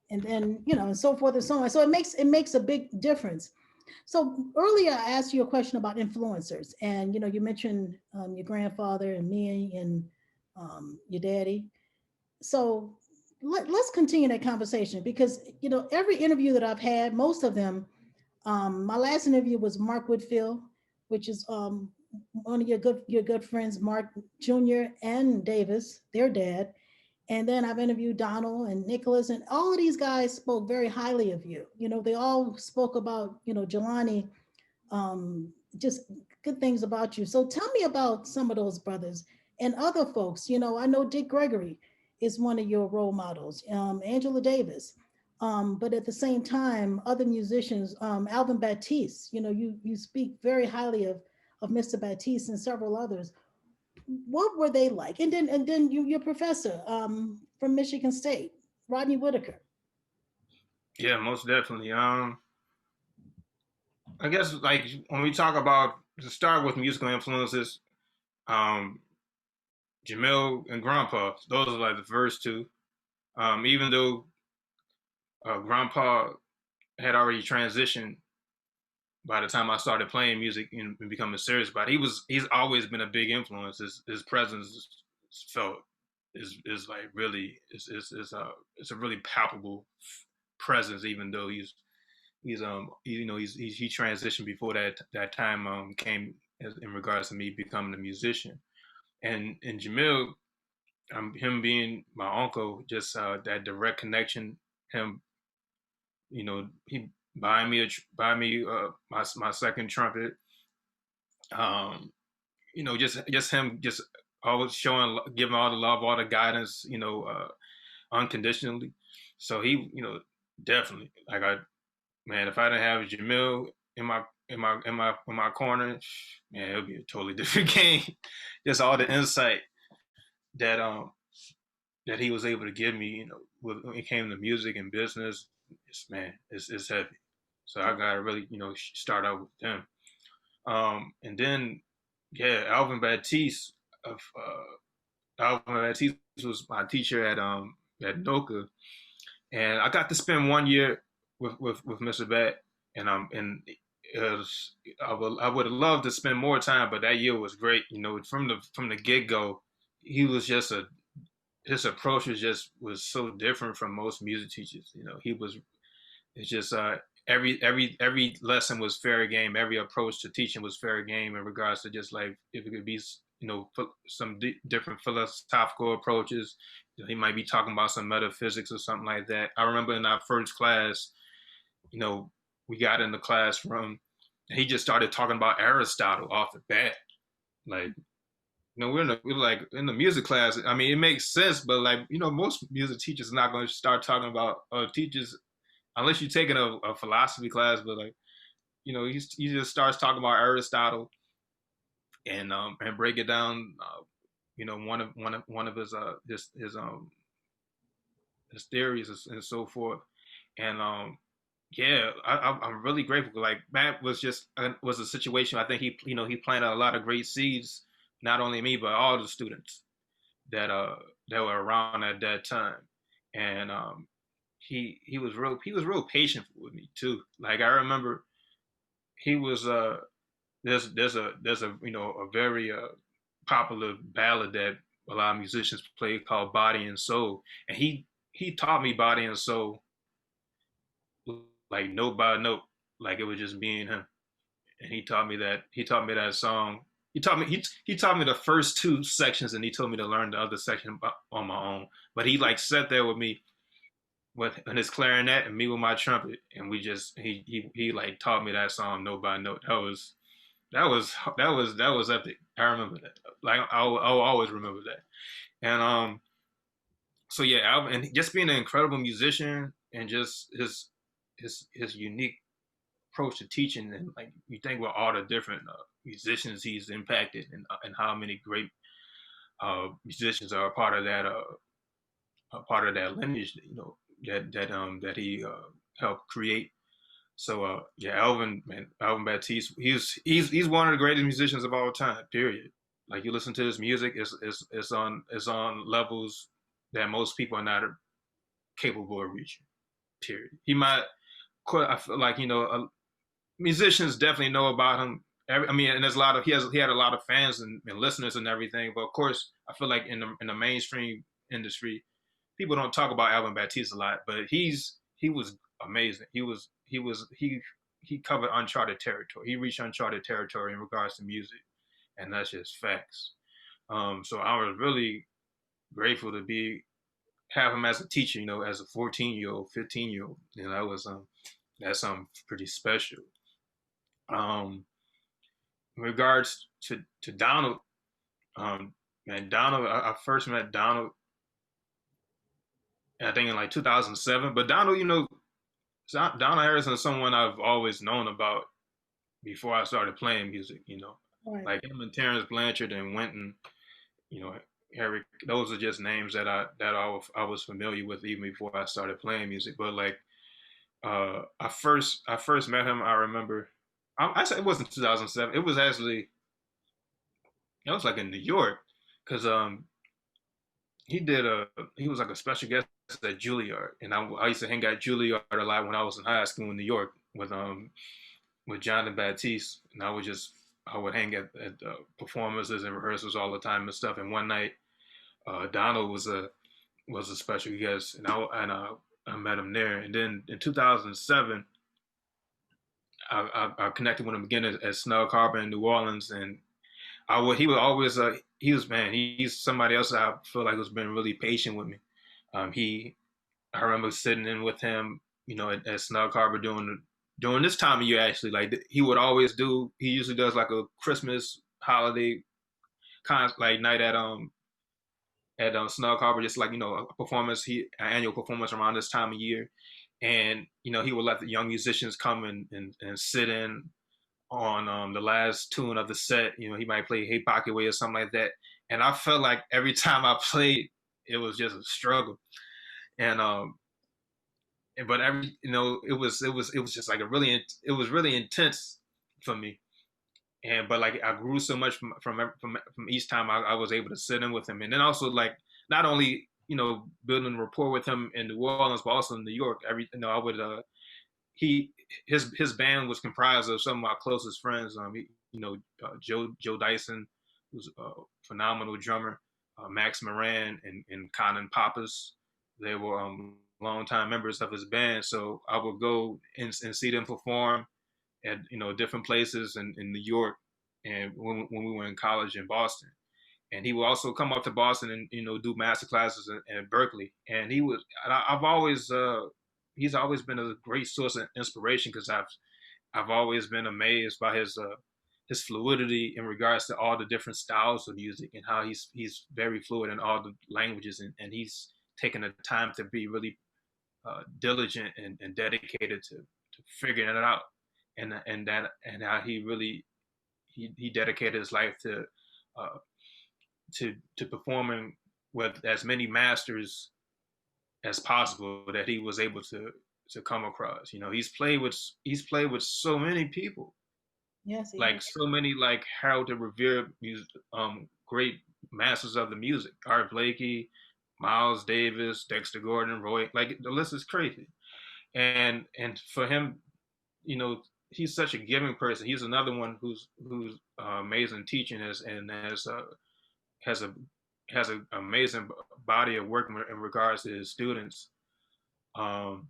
And then, and so forth and so on. So it makes a big difference. So earlier I asked you a question about influencers, and you mentioned your grandfather and me, and your daddy. So let's continue that conversation because every interview that I've had, most of them, my last interview was Mark Whitfield, which is one of your good friends, Mark Jr. and Davis, their dad. And then I've interviewed Donald and Nicholas, and all of these guys spoke very highly of you. They all spoke about Jelani, just good things about you. So tell me about some of those brothers and other folks. I know Dick Gregory is one of your role models, Angela Davis. But at the same time, other musicians, Alvin Batiste, you speak very highly of Mr. Batiste and several others. What were they like? And then your professor from Michigan State, Rodney Whitaker. Yeah, most definitely. I guess like when we talk about to start with musical influences, um, Jamil and Grandpa, those are like the first two. Even though Grandpa had already transitioned by the time I started playing music and becoming serious about it, he's always been a big influence. His presence is felt is like really it's a really palpable presence, even though he transitioned before that time came in regards to me becoming a musician. And Jamil, him being my uncle, just that direct connection. Him, he buy me my second trumpet. Um, just him, just always showing, giving all the love, all the guidance, unconditionally. So he, definitely like man, if I didn't have Jamil in my corner, man, it would be a totally different game. Just all the insight that that he was able to give me, when it came to music and business, it's heavy. So I gotta really, start out with them. And then, yeah, of Alvin Batiste was my teacher at NOCA, and I got to spend 1 year with Mr. Bat, and it was, I would have loved to spend more time, but that year was great. From the get go, he was just a his approach was so different from most music teachers. He was it's just every lesson was fair game. Every approach to teaching was fair game in regards to just like if it could be some different philosophical approaches. He might be talking about some metaphysics or something like that. I remember in our first class, you know, we got in the classroom. He just started talking about Aristotle off the bat. Like, we're like in the music class. I mean, it makes sense, but like, most music teachers are not going to start talking about teachers unless you're taking a philosophy class. But like, he just starts talking about Aristotle and break it down. One of his theories and so forth. And yeah, I'm really grateful. Like Matt was a situation. I think he planted a lot of great seeds, not only me but all the students that that were around at that time. And he was real patient with me too. Like I remember he was there's a a very popular ballad that a lot of musicians play called Body and Soul, and he taught me Body and Soul like note by note, like it was just being him. And he taught me that song. He taught me the first two sections, and he told me to learn the other section on my own. But he like sat there with me with his clarinet and me with my trumpet, and we just he like taught me that song note by note. That was epic. I remember that. Like I'll always remember that. And so yeah, Alvin, and just being an incredible musician and just his unique approach to teaching, and like you think about all the different musicians he's impacted, and how many great musicians are a part of that lineage, that he helped create. So yeah, Alvin Batiste, he's one of the greatest musicians of all time. Period. Like you listen to his music, it's on levels that most people are not capable of reaching. Period. He might, I feel like musicians definitely know about him I mean, and there's a lot of he had a lot of fans and listeners and everything. But of course, I feel like in the mainstream industry, people don't talk about Alvin Batiste a lot. But he was amazing. He covered uncharted territory. He reached uncharted territory in regards to music, and that's just facts. So I was really grateful to be have him as a teacher. You know, as a 14-year-old, 15-year-old. You know, that was that's pretty special. Um, in regards to Donald, and Donald, I first met Donald, I think in like 2007. But Donald, you know, Donald Harrison is someone I've always known about before I started playing music. You know, Right. like him and Terrence Blanchard and Wynton. You know, Eric. Those are just names I was familiar with even before I started playing music. But like, I first met him. I remember. I said it wasn't 2007. It was actually it was like in New York, because he did a he was like a special guest at Juilliard, and I used to hang out at Juilliard a lot when I was in high school in New York with Jonathan Batiste, and I would hang at performances and rehearsals all the time and stuff. And one night, Donald was a special guest, and I met him there. And then in 2007, I connected with him again at Snug Harbor in New Orleans, and he was always he was man he's somebody else I feel like has been really patient with me. He I remember sitting in with him, you know, at Snug Harbor during this time of year actually. Like he usually does like a Christmas holiday kind of like night at Snug Harbor, just like, you know, a performance, an annual performance around this time of year. And you know, he would let the young musicians come and sit in on the last tune of the set. You know, he might play Hey Pocket Way or something like that. And I felt like every time I played, it was just a struggle. And but every you know, it was just like it was really intense for me. And but like I grew so much from each time I was able to sit in with him, and then also like not only, you know, building rapport with him in New Orleans, but also in New York. You know, I would he his band was comprised of some of my closest friends. You know, Joe Dyson, who's a phenomenal drummer, Max Moran and Conan Pappas. They were longtime members of his band. So I would go and see them perform at, you know, different places in New York, and when we were in college in Boston. And he would also come up to Boston and, you know, do master classes in Berkeley. And I've always he's always been a great source of inspiration, because I've always been amazed by his fluidity in regards to all the different styles of music, and how he's very fluid in all the languages, and he's taken the time to be really diligent and dedicated to figuring it out, and how he dedicated his life uh, to performing with as many masters as possible that he was able to come across. You know, he's played with so many people, Yes, he like has. so many like Harold the Revere music, great masters of the music, Art Blakey, Miles Davis, Dexter Gordon, Roy. Like the list is crazy. And for him, you know, he's such a giving person. He's another one who's amazing teaching us, and has a has an amazing body of work in regards to his students. Um,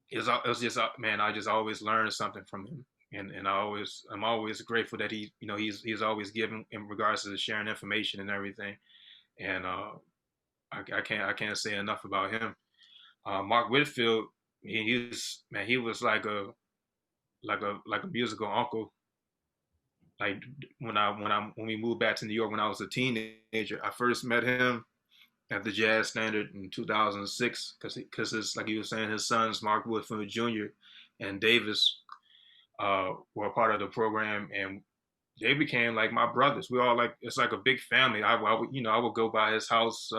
it's just man, I just always learn something from him, and I'm always grateful that you know, he's always giving in regards to sharing information and everything. And I can't say enough about him. Mark Whitfield, he was like a musical uncle. Like when we moved back to New York when I was a teenager, I first met him at the Jazz Standard in 2006, because it's like you were saying, his sons Mark Woodfield Jr. and Davis were a part of the program, and they became like my brothers. We all like it's like a big family. I would, you know, I would go by his house,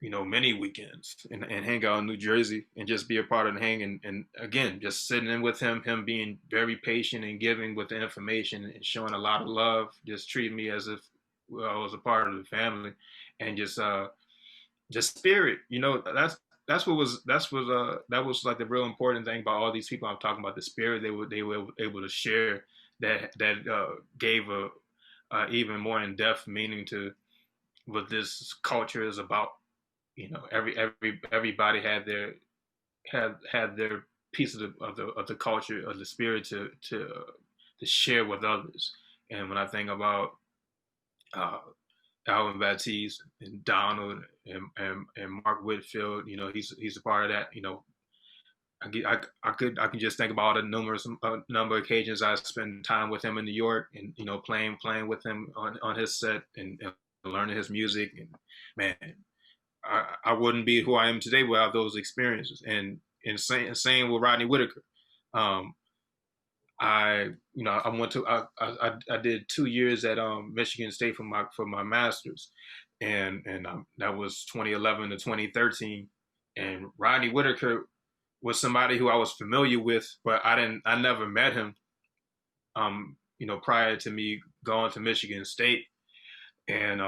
you know, many weekends, and hang out in New Jersey and just be a part of the hang, and again just sitting in with him being very patient and giving with the information and showing a lot of love, just treating me as if, well, I was a part of the family, and just spirit. You know, that was like the real important thing about all these people I'm talking about. The spirit they were able to share that gave a even more in-depth meaning to what this culture is about. You know, everybody had their piece of the culture, of the spirit to share with others. And when I think about uh, Alvin Batiste and Donald and Mark Whitfield, you know, he's a part of that. You know, I can just think about the numerous number of occasions I spent time with him in New York, and you know, playing with him on his set, and learning his music. And man, I wouldn't be who I am today without those experiences. And same with Rodney Whitaker. Um, I went to I did 2 years at Michigan State for my master's, and that was 2011 to 2013. And Rodney Whitaker was somebody who I was familiar with, but I never met him. You know, prior to me going to Michigan State, and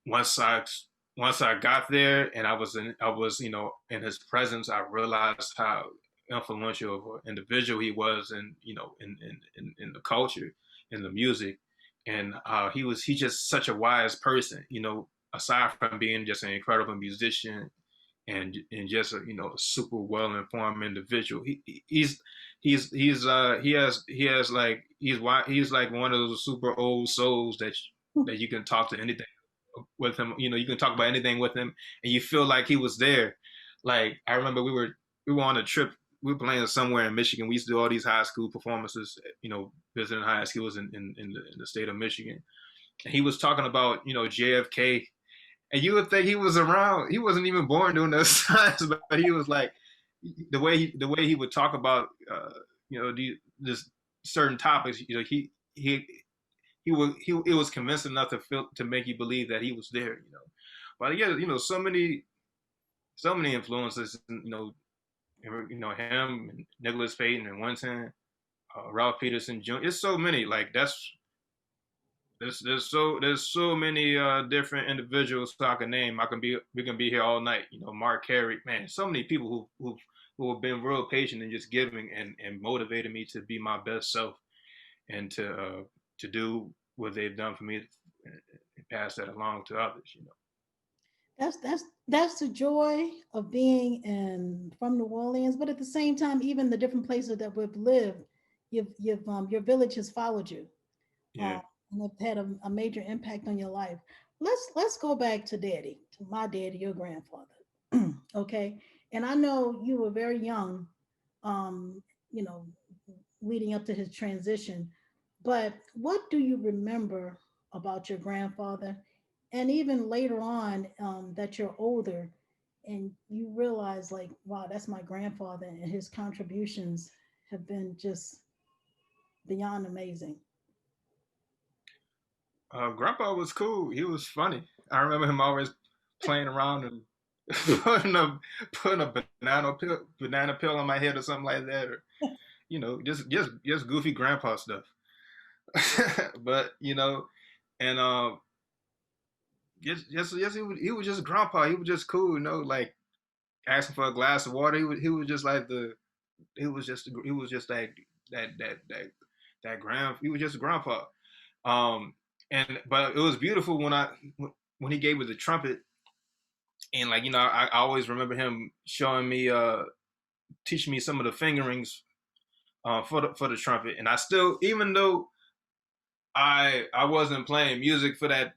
once I once I got there and I was you know in his presence, I realized how influential of an individual he was, and you know in the culture, in the music, and he just such a wise person. You know, aside from being just an incredible musician and just a, you know, a super well informed individual, he has like he's like one of those super old souls that you can talk to anything with him. You know, you can talk about anything with him, and you feel like he was there. Like I remember we were on a trip. We were playing somewhere in Michigan. We used to do all these high school performances. You know, visiting high schools in the state of Michigan. And he was talking about, you know, JFK, and you would think he was around. He wasn't even born during those times, but he was like the way he would talk about you know this certain topics. You know, he it was convincing enough to make you believe that he was there. You know, but yeah, you know, so many influences. You know him, and Nicholas Payton, and Winston, Ralph Peterson Jr. It's so many. Like that's there's so many different individuals I can name. We can be here all night. You know, Mark Carey, man, so many people who have been real patient and just giving and motivated me to be my best self, and to do what they've done for me, and pass that along to others. You know. That's the joy of being in from New Orleans, but at the same time, even the different places that we've lived, your village has followed you, Yeah. and have had a major impact on your life. Let's go back to Daddy, to my daddy, your grandfather. Okay, and I know you were very young, um, you know, leading up to his transition. But what do you remember about your grandfather? And even later on, that you're older and you realize, like, wow, that's my grandfather, and his contributions have been just beyond amazing. Grandpa was cool. He was funny. I remember him always playing around and putting a banana peel on my head or something like that, or you know, just goofy grandpa stuff. But you know, and yes, he was just grandpa. He was just cool. You know, like asking for a glass of water. He was just like he was just that that that he was just a grandpa. Um, and but it was beautiful when he gave me the trumpet, and like you know, I always remember him showing me teaching me some of the fingerings for the trumpet, and I still, even though I wasn't playing music for that,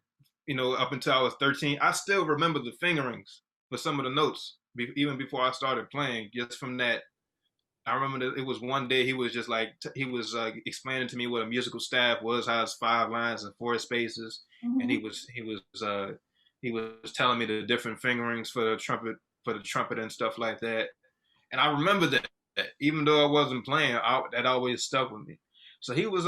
you know, up until I was 13, I still remember the fingerings for some of the notes, even before I started playing. Just from that, I remember that it was one day he was just like he was explaining to me what a musical staff was, how it's 5 lines and 4 spaces, and Mhm. he was telling me the different fingerings for the trumpet and stuff like that. And I remember that even though I wasn't playing, that always stuck with me. So he was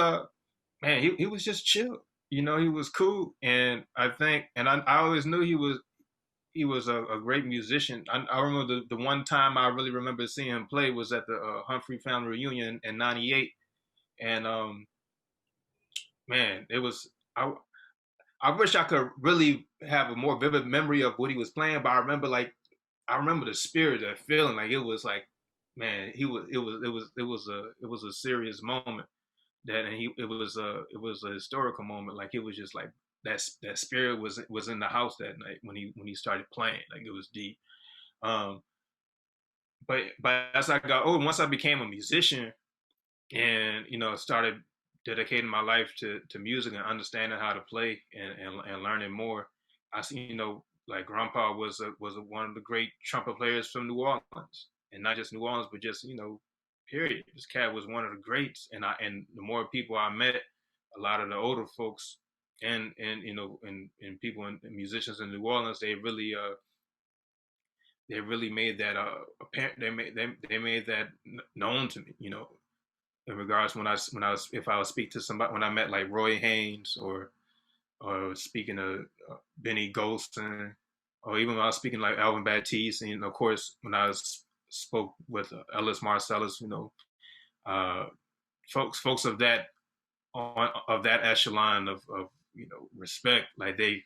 man, he was just chill. You know, he was cool, and I think, and I always knew he was a great musician. I remember the one time I really remember seeing him play was at the Humphrey Family Reunion in '98, and man, it was I wish I could really have a more vivid memory of what he was playing, but I remember the spirit, that feeling, like it was like, man, it was a serious moment. that, and it was a historical moment. Like it was just like that spirit was in the house that night when he started playing. Like it was deep. Um, but as I got older, once I became a musician, and started dedicating my life to music and understanding how to play and learning more, I see, like grandpa was one of the great trumpet players from New Orleans, and not just New Orleans, but just period. This cat was one of the greats, and the more people I met, a lot of the older folks and people and musicians in New Orleans, they really made that apparent. They made that known to me, in regards when I was if I would speak to somebody, when I met like Roy Haynes, or speaking to Benny Golson, or even when I was speaking like Alvin Batiste, and of course when I spoke with Ellis Marcellus, uh, folks of that echelon of respect, like they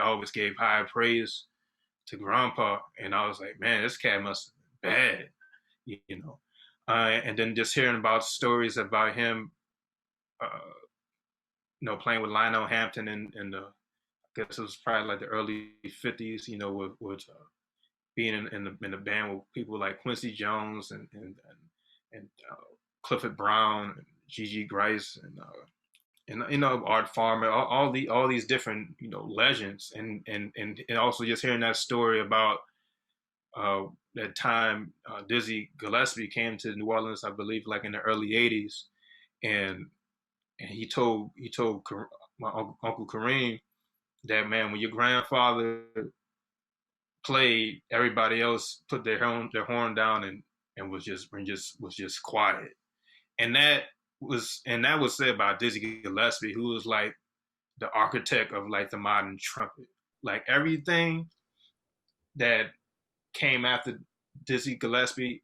always gave high praise to Grandpa, and I was like, man, this cat must have been bad, you know. And then just hearing about stories about him, uh, playing with Lionel Hampton in the, I guess it was probably like the early '50s, with being in the band with people like Quincy Jones and Clifford Brown, and Gigi Grice, and Art Farmer, all these different legends, and also just hearing that story about uh, that time Dizzy Gillespie came to New Orleans, I believe, like in the early '80s, and he told my Uncle Kareem that, man, when your grandfather played, everybody else put their horn down and was just quiet, and that was said by Dizzy Gillespie, who was like the architect of like the modern trumpet. Like everything that came after Dizzy Gillespie,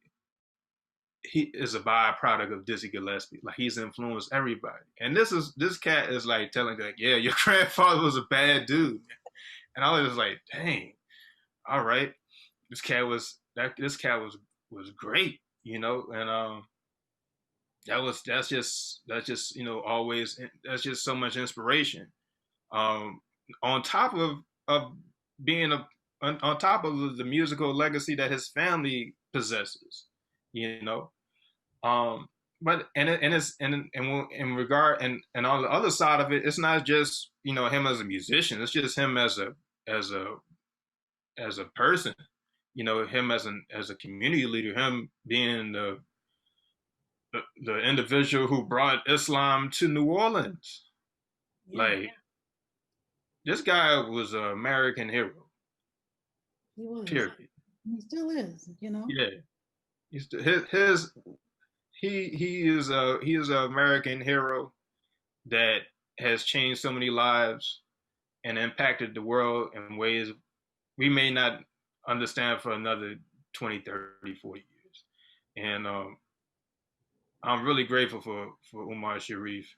he is a byproduct of Dizzy Gillespie. Like he's influenced everybody. And this cat is like telling like, yeah, your grandfather was a bad dude. And I was like, dang, all right. This cat was great, and that's just always, that's just so much inspiration. Um on top of being on top of the musical legacy that his family possesses, you know. Um, but and it's and in regard and on the other side of it, it's not just him as a musician. It's just him as a as a person. Him as a community leader. Him being the individual who brought Islam to New Orleans. Yeah, Like this guy was an American hero. he was. Period. He still is. Yeah. His he is an American hero that has changed so many lives and impacted the world in ways we may not understand for another 20, 30, 40 years. And I'm really grateful for Umar Sharif,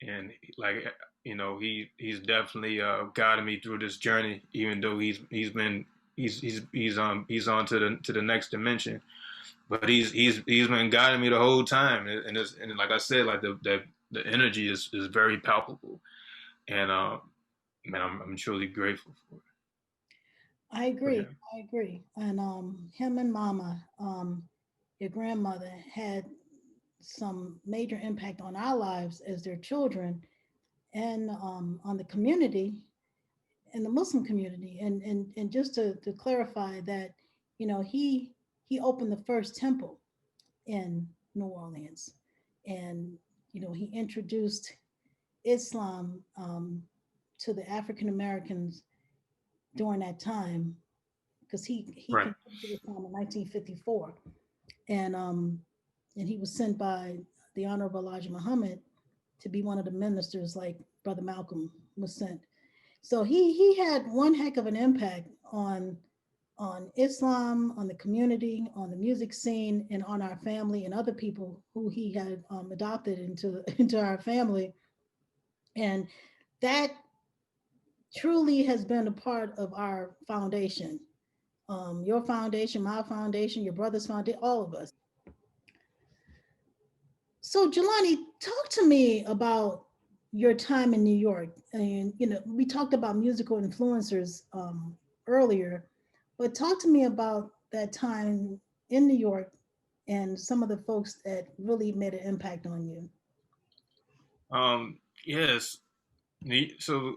and like he's definitely guided me through this journey, even though he's on to the next dimension. But he's been guiding me the whole time, and like I said, like the energy is very palpable, and man, I'm truly grateful I for agree. him. I agree. And him and Mama, your grandmother, had some major impact on our lives as their children, and on the community, and the Muslim community. And just to clarify that, he opened the first temple in New Orleans, and he introduced Islam to the African Americans during that time, because he Right, converted to Islam in 1954, and he was sent by the Honorable Elijah Muhammad to be one of the ministers, like Brother Malcolm was sent. So he had one heck of an impact on Islam, on the community, on the music scene, and on our family and other people who he had adopted into into our family, and that truly has been a part of our foundation. Your foundation, my foundation, your brother's foundation, all of us. So, Jelani, talk to me about your time in New York. And, we talked about musical influencers earlier, but talk to me about that time in New York and some of the folks that really made an impact on you. Yes. So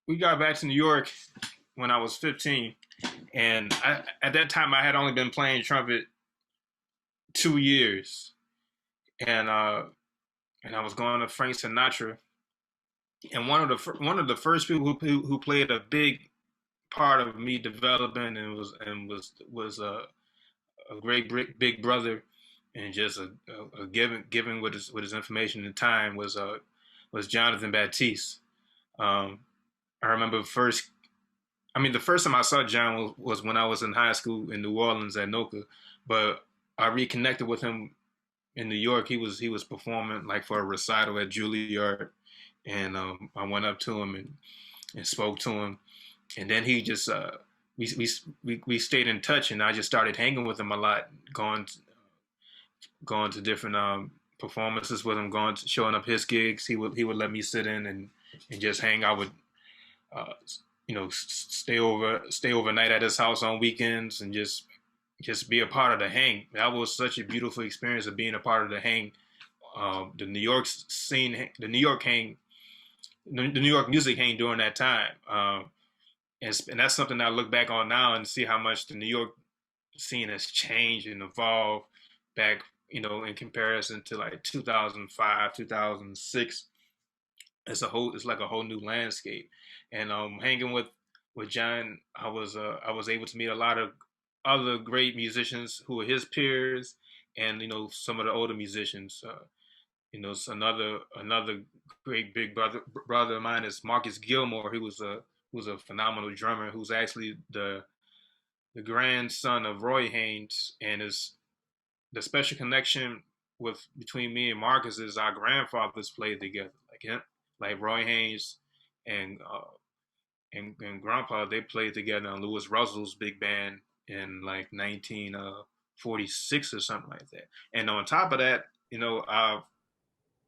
we got back to New York when I was 15, and at that time I had only been playing trumpet 2 years, and I was going to Frank Sinatra, and one of the first people who played a big part of me developing and was a great big brother, and just a giving with his information and time was Jonathan Batiste. Um, I remember first. I mean, the first time I saw John was when I was in high school in New Orleans at NOCA, but I reconnected with him in New York. He was performing like for a recital at Juilliard, and I went up to him and spoke to him, and then he just we stayed in touch, and I just started hanging with him a lot, going to different performances with him, showing up his gigs. He would let me sit in and just hang. I would uh, stay overnight at his house on weekends and just be a part of the hang. That was such a beautiful experience of being a part of the hang. The New York scene, the New York hang, the New York music hang during that time. And that's something I look back on now and see how much the New York scene has changed and evolved back, in comparison to like 2005, 2006. It's like a whole new landscape. And hanging with John, I was able to meet a lot of other great musicians who were his peers, and some of the older musicians. Another great big brother of mine is Marcus Gilmore, who's a phenomenal drummer, who's actually the grandson of Roy Haynes, and is the special connection with between me and Marcus is our grandfathers played together, like him, like Roy Haynes and and Grandpa. They played together on Louis Russell's big band in like 1946 or something like that. And on top of that,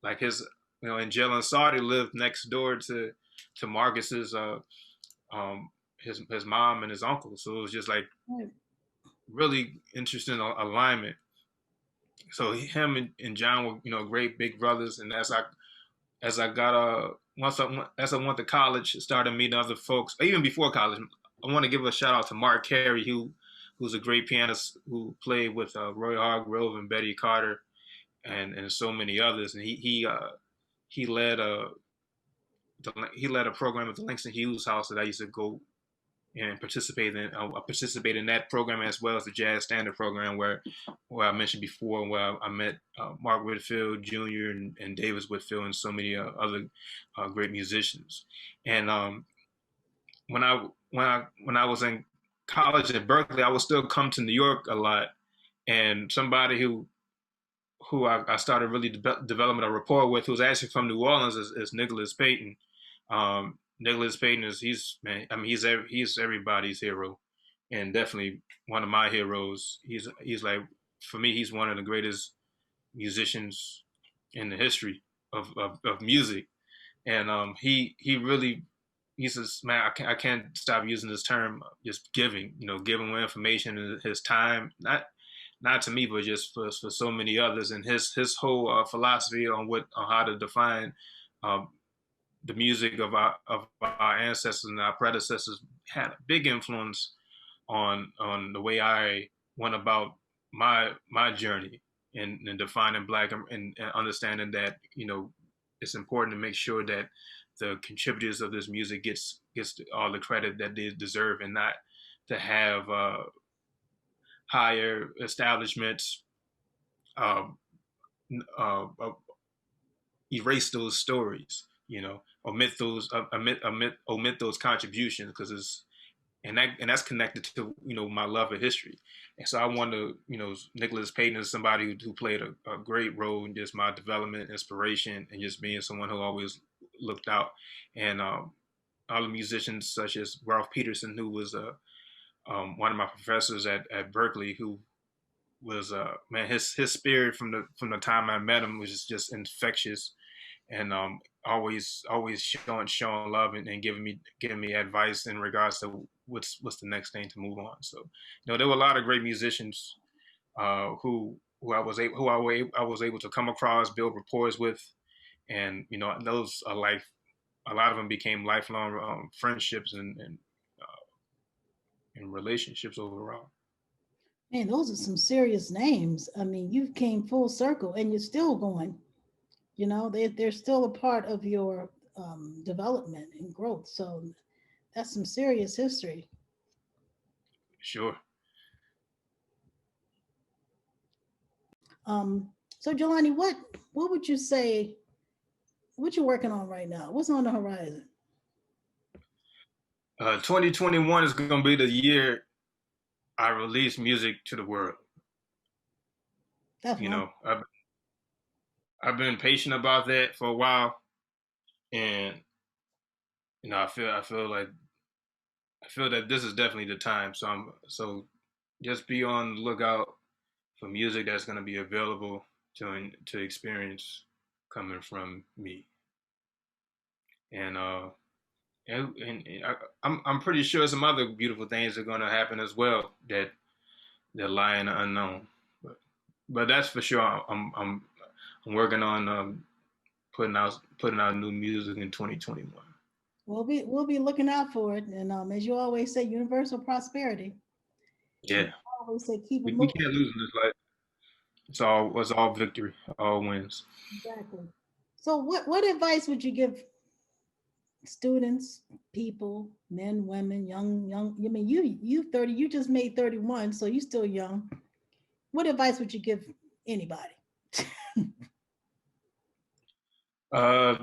like his, and Jalen Sardi lived next door to Marcus's his mom and his uncle. So it was just like Right. really interesting alignment. So him and John were great big brothers, and as I got as I went to college, started meeting other folks. Even before college, I want to give a shout out to Mark Carey, who's a great pianist who played with Roy Hargrove and Betty Carter and so many others. And he led he led a program at the Langston Hughes House that I used to go and participate in. I participated in that program as well as the Jazz Standard program where I mentioned before, where I met Mark Whitfield Jr. and Davis Whitfield and so many other great musicians. And when I was in college at Berkeley, I would still come to New York a lot. And somebody who I started really developing a rapport with, who's actually from New Orleans, is Nicholas Payton. Nicholas Payton he's man. I mean, he's everybody's hero, and definitely one of my heroes. He's like, for me, he's one of the greatest musicians in the history of music, and he really he's just man. I can't stop using this term. Just giving with information and his time, not to me, but just for so many others, and his whole philosophy on how to define um, the music of our ancestors and our predecessors had a big influence on the way I went about my journey in defining black and understanding that it's important to make sure that the contributors of this music gets all the credit that they deserve, and not to have higher establishments um, uh, erase those stories, omit those contributions, because that's connected to my love of history. And so I want to, Nicholas Payton is somebody who played a great role in just my development, inspiration, and just being someone who always looked out. And other musicians such as Ralph Peterson, who was one of my professors at Berkeley, who was man, his spirit from the time I met him was just infectious, and always showing love and giving me advice in regards to what's the next thing to move on. So there were a lot of great musicians who I was able to come across, build rapport with, and those are like a lot of them became lifelong friendships and relationships overall. Man, those are some serious names. I mean, you came full circle and you're still going. They're still a part of your development and growth. So that's some serious history. Sure. So Jelani, what would you say? What you working on right now? What's on the horizon? 2021 is going to be the year I release music to the world. That's You one. know, I've been patient about that for a while, and I feel that this is definitely the time. So just be on the lookout for music that's going to be available to experience coming from me. And I'm pretty sure some other beautiful things are going to happen as well that lie in the unknown. But that's for sure. I'm working on putting out new music in 2021. We'll be looking out for it. And as you always say, universal prosperity. And Yeah, I always say, keep it we moving. can't lose in this life. It's all victory, all wins. Exactly. So what advice would you give students, people, men, women, young? I mean, you 30, you just made 31, so you still young. What advice would you give anybody? Uh,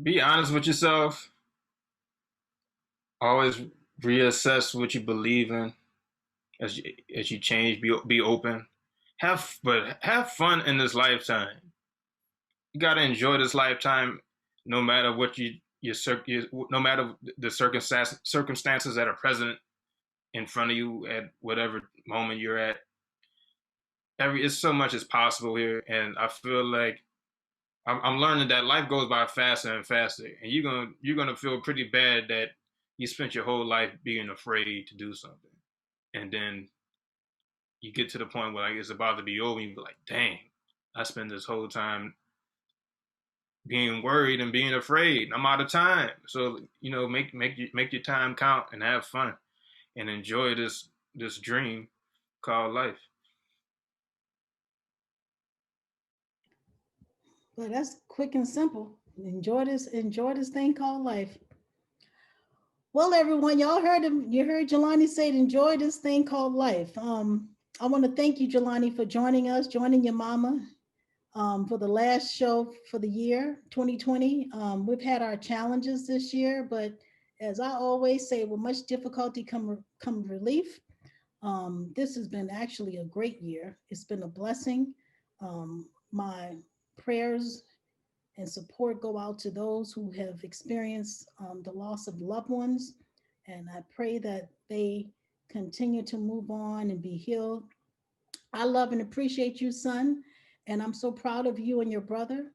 be honest with yourself. Always reassess what you believe in as you change. Be open. Have fun in this lifetime. You gotta enjoy this lifetime, no matter what no matter the circumstances that are present in front of you at whatever moment you're at. It's so much is possible here, and I feel like I'm learning that life goes by faster and faster, and you're gonna feel pretty bad that you spent your whole life being afraid to do something, and then you get to the point where like it's about to be over, and you be like, "Dang, I spent this whole time being worried and being afraid. I'm out of time." So make your time count and have fun and enjoy this dream called life. But that's quick and simple. Enjoy this thing called life. Well, everyone, y'all heard him. You heard Jelani say, "Enjoy this thing called life." I want to thank you, Jelani, for joining us, joining your mama for the last show for the year 2020. We've had our challenges this year, but as I always say, with much difficulty come relief. This has been actually a great year. It's been a blessing. My prayers and support go out to those who have experienced the loss of loved ones. And I pray that they continue to move on and be healed. I love and appreciate you, son. And I'm so proud of you and your brother.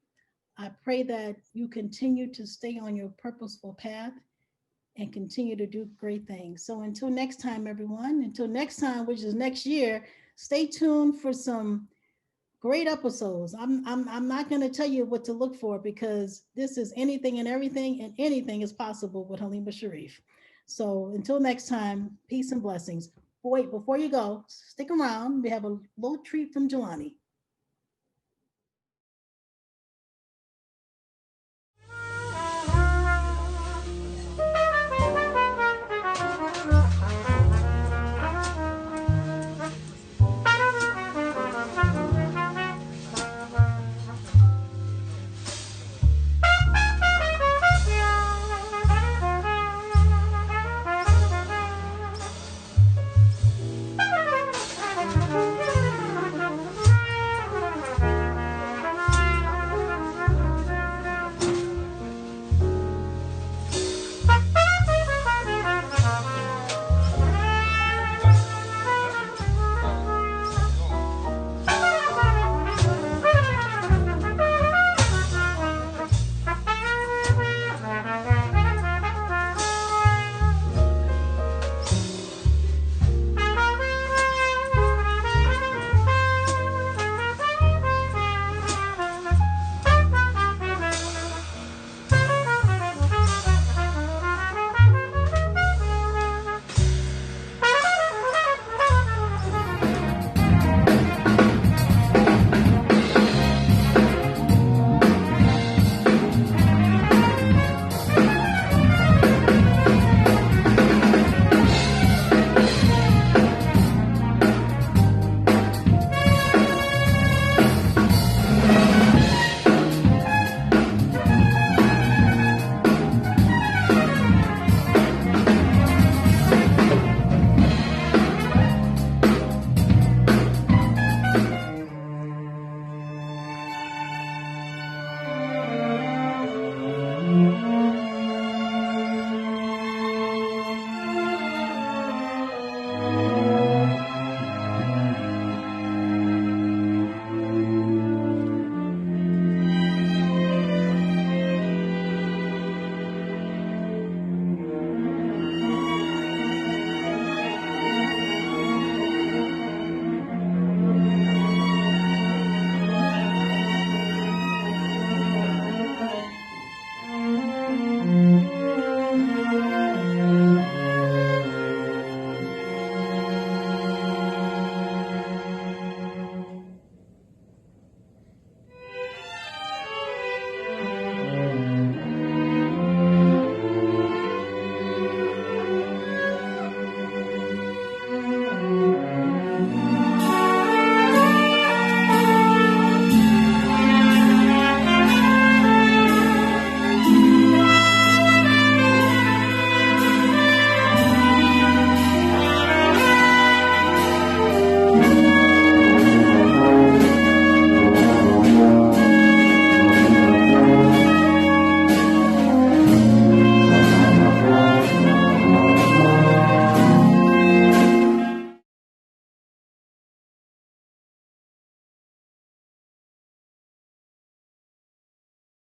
I pray that you continue to stay on your purposeful path and continue to do great things. So until next time, everyone, until next time, which is next year, stay tuned for some great episodes. I'm not going to tell you what to look for because this is anything and everything, and anything is possible with Halima Sharif. So until next time, peace and blessings. But wait, before you go, stick around. We have a little treat from Jelani.